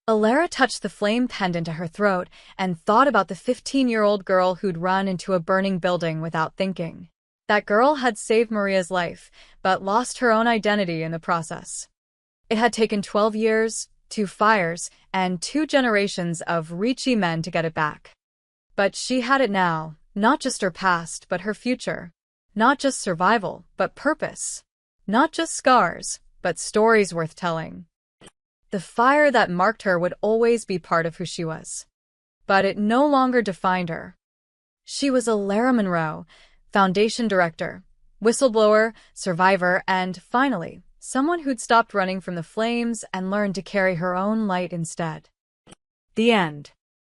Alara touched the flame pendant to her throat and thought about the 15-year-old girl who'd run into a burning building without thinking. That girl had saved Maria's life, but lost her own identity in the process. It had taken 12 years, 2 fires, and 2 generations of Ricci men to get it back. But she had it now, not just her past, but her future. Not just survival, but purpose. Not just scars, but stories worth telling. The fire that marked her would always be part of who she was. But it no longer defined her. She was Alara Monroe, Foundation Director, whistleblower, survivor, and, finally, someone who'd stopped running from the flames and learned to carry her own light instead. The end.